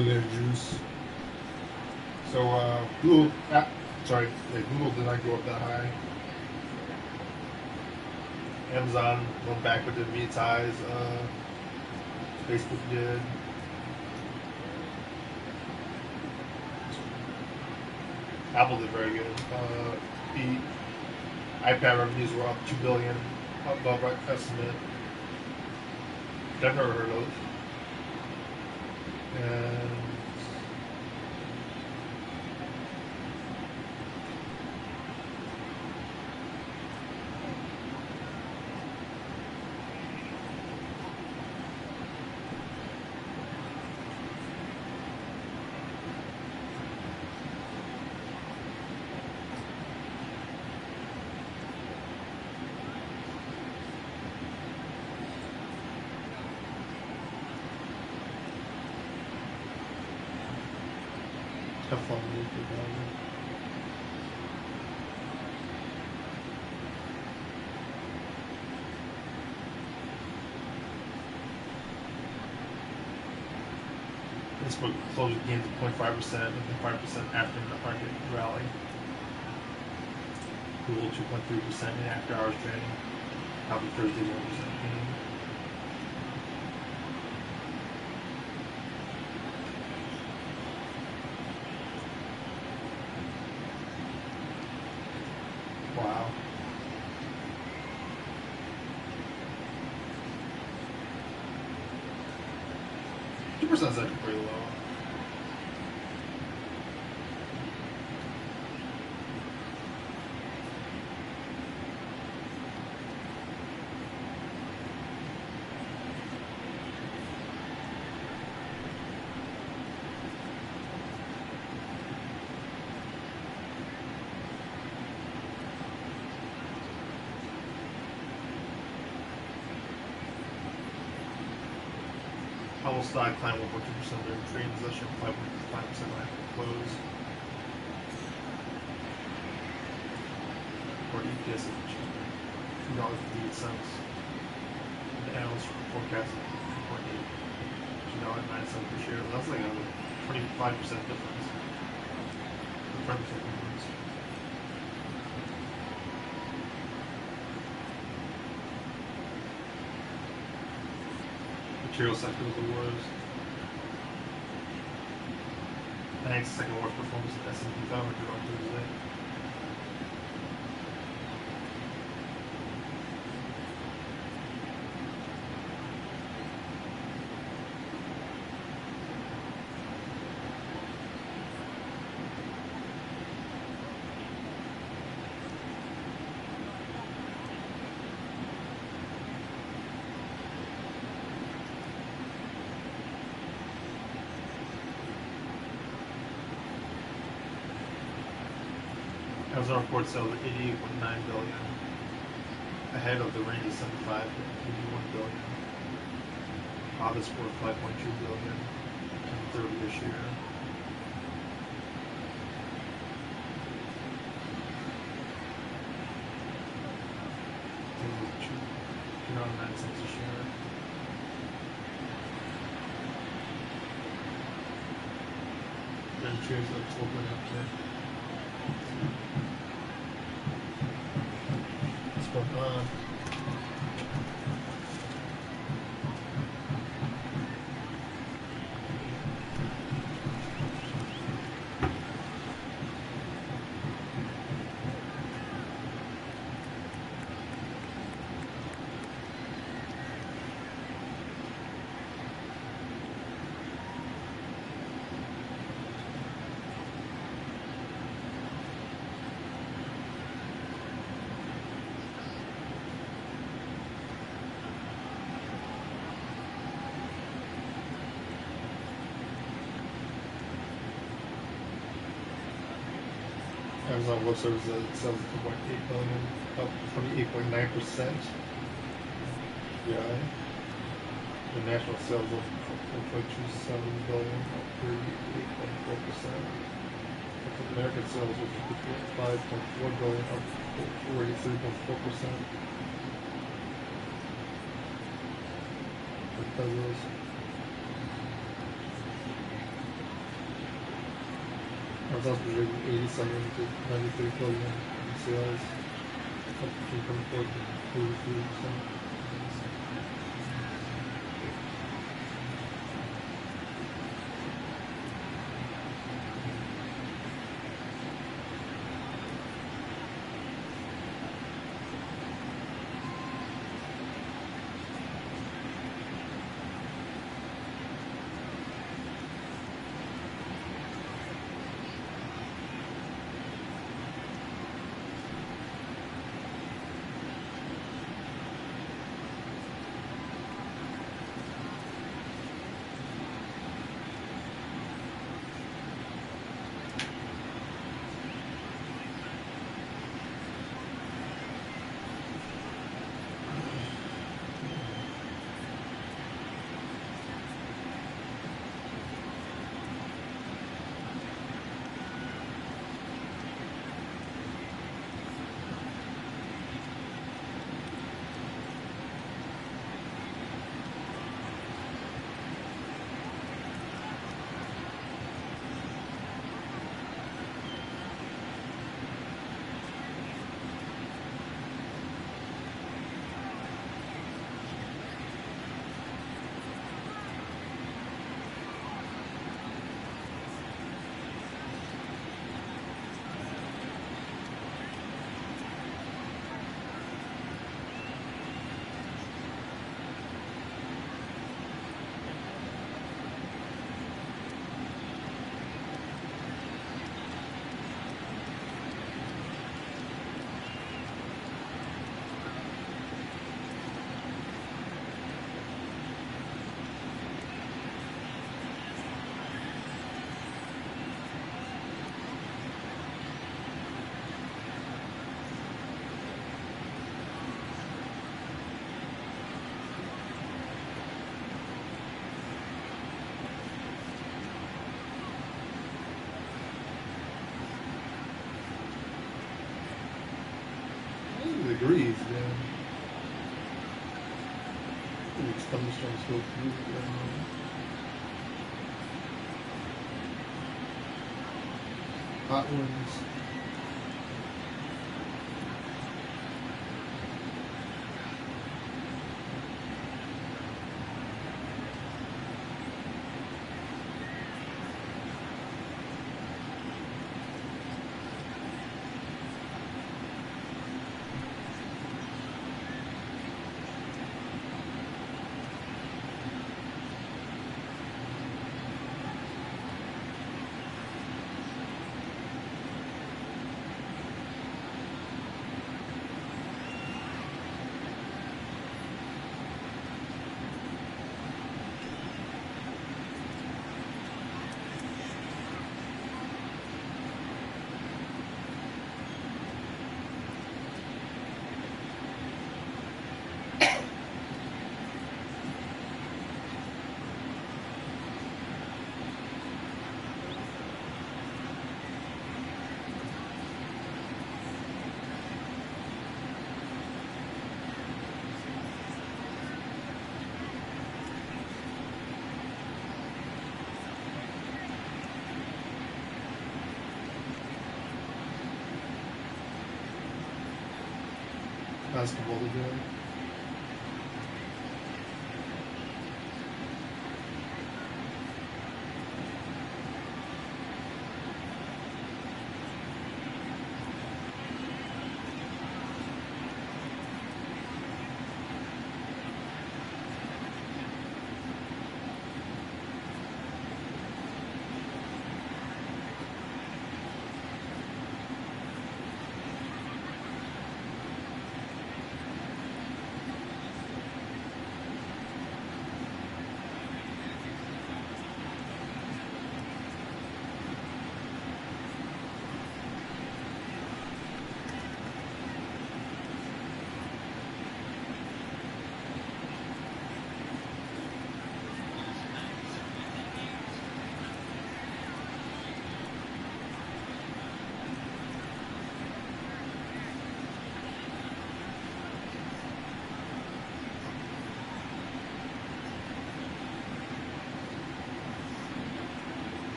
H: their juice. So Google, Google did not go up that high. Amazon went back with the meat ties. Facebook did. Apple did very good. The iPad revenues were up $2 billion, above our estimate. I've never heard of. And have fun with it. Facebook closed the gains of 0.5% and then 5% after the market rally. Google 2.3% in after hours trading. Probably Thursday 1% gain. Wow. 2% is actually pretty low. Powell stock climbed 1.2% during trading session, 5.5% after close. Or EPS of $2.58. The analysts forecasted $2.9 per share. That's like a 25% difference. 25% difference. Material sector was the worst. Banks second worst performance in S&P 500 on Tuesday. Amazon report sales of $88.9 billion, ahead of the range of $75 to $81 billion. Others for $5.2 billion in the third of this year. $2.09 a share. Then shares are open up there. What's going on? Amazon Web Services sales of $2.8 billion, up 28.9%. Yeah. The national sales of $4.27 billion, up 38.4%. American sales of $5.4 billion, up 43.4%. Pesos. was projected 87 to 93 billion in sales, up between 24 to 83%. Degrees, man. It's thunderstorms go through. Hot winds. Basketball again.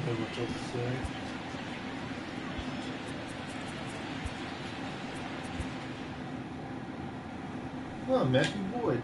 H: Not much else to say. Oh, Matthew Boyd.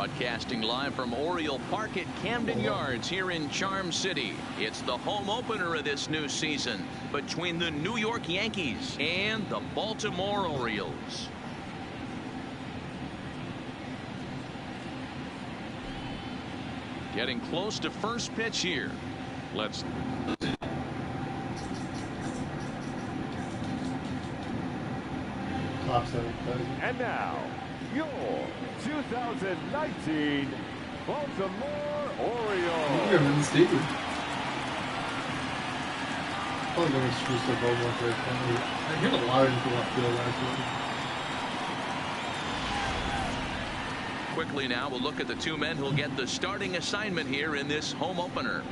A: Broadcasting live from Oriole Park at Camden Yards here in Charm City. It's the home opener of this new season between the New York Yankees and the Baltimore Orioles. Getting close to first pitch here. Let's
E: And now, your 2019 Baltimore Orioles.
H: You're in the stadium. Probably going to screw stuff over once I hit a lot of people left field actually.
A: Quickly now, we'll look at the two men who'll get the starting assignment here in this home opener.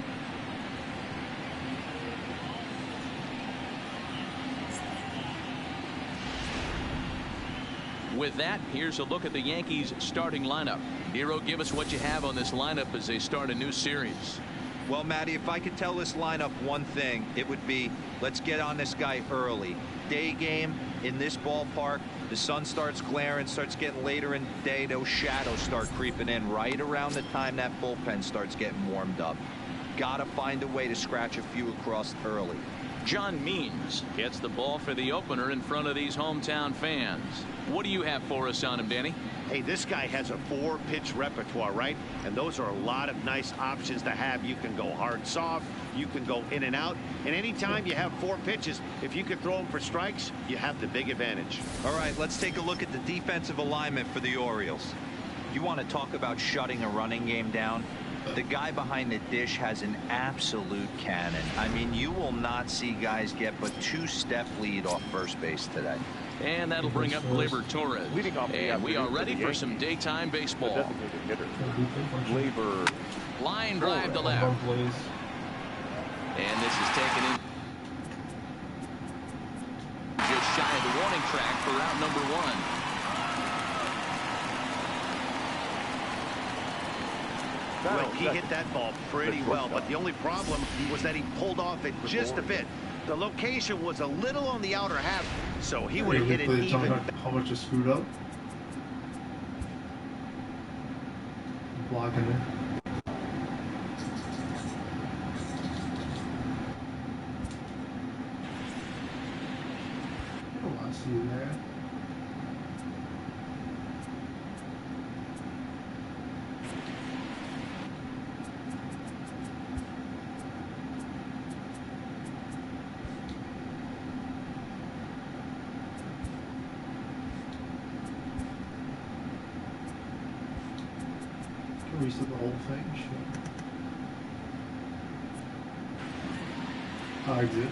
A: With that, here's a look at the Yankees starting lineup. Hero, give us what you have on this lineup as they start a new series.
B: Well, Matty, if I could tell this lineup one thing, it would be let's get on this guy early. Day game in this ballpark, the sun starts glaring, starts getting later in the day. Those shadows start creeping in right around the time that bullpen starts getting warmed up. Got to find a way to scratch a few across early.
A: John Means gets the ball for the opener in front of these hometown fans. What do you have for us on him, Danny?
C: Hey, this guy has a 4-pitch repertoire, right? And those are a lot of nice options to have. You can go hard, soft. You can go in and out. And anytime you have 4 pitches, if you can throw them for strikes, you have the big advantage.
B: All right, let's take a look at the defensive alignment for the Orioles. You want to talk about shutting a running game down? The guy behind the dish has an absolute cannon. I mean, you will not see guys get but 2-step lead off first base today.
A: And that'll bring up Gleyber Torres. And we are ready for some daytime
E: The
A: baseball.
E: designated hitter, Gleyber.
A: Line drive to left. And this is taken in just shy of the warning track for out number 1.
C: Well, he hit that ball pretty well, but the only problem was that he pulled off it just a bit. The location was a little on the outer half, so he would have hit it even.
H: How much is screwed up? Blocking it. Oh, I see you there. Reset the whole thing. Sure. Exit.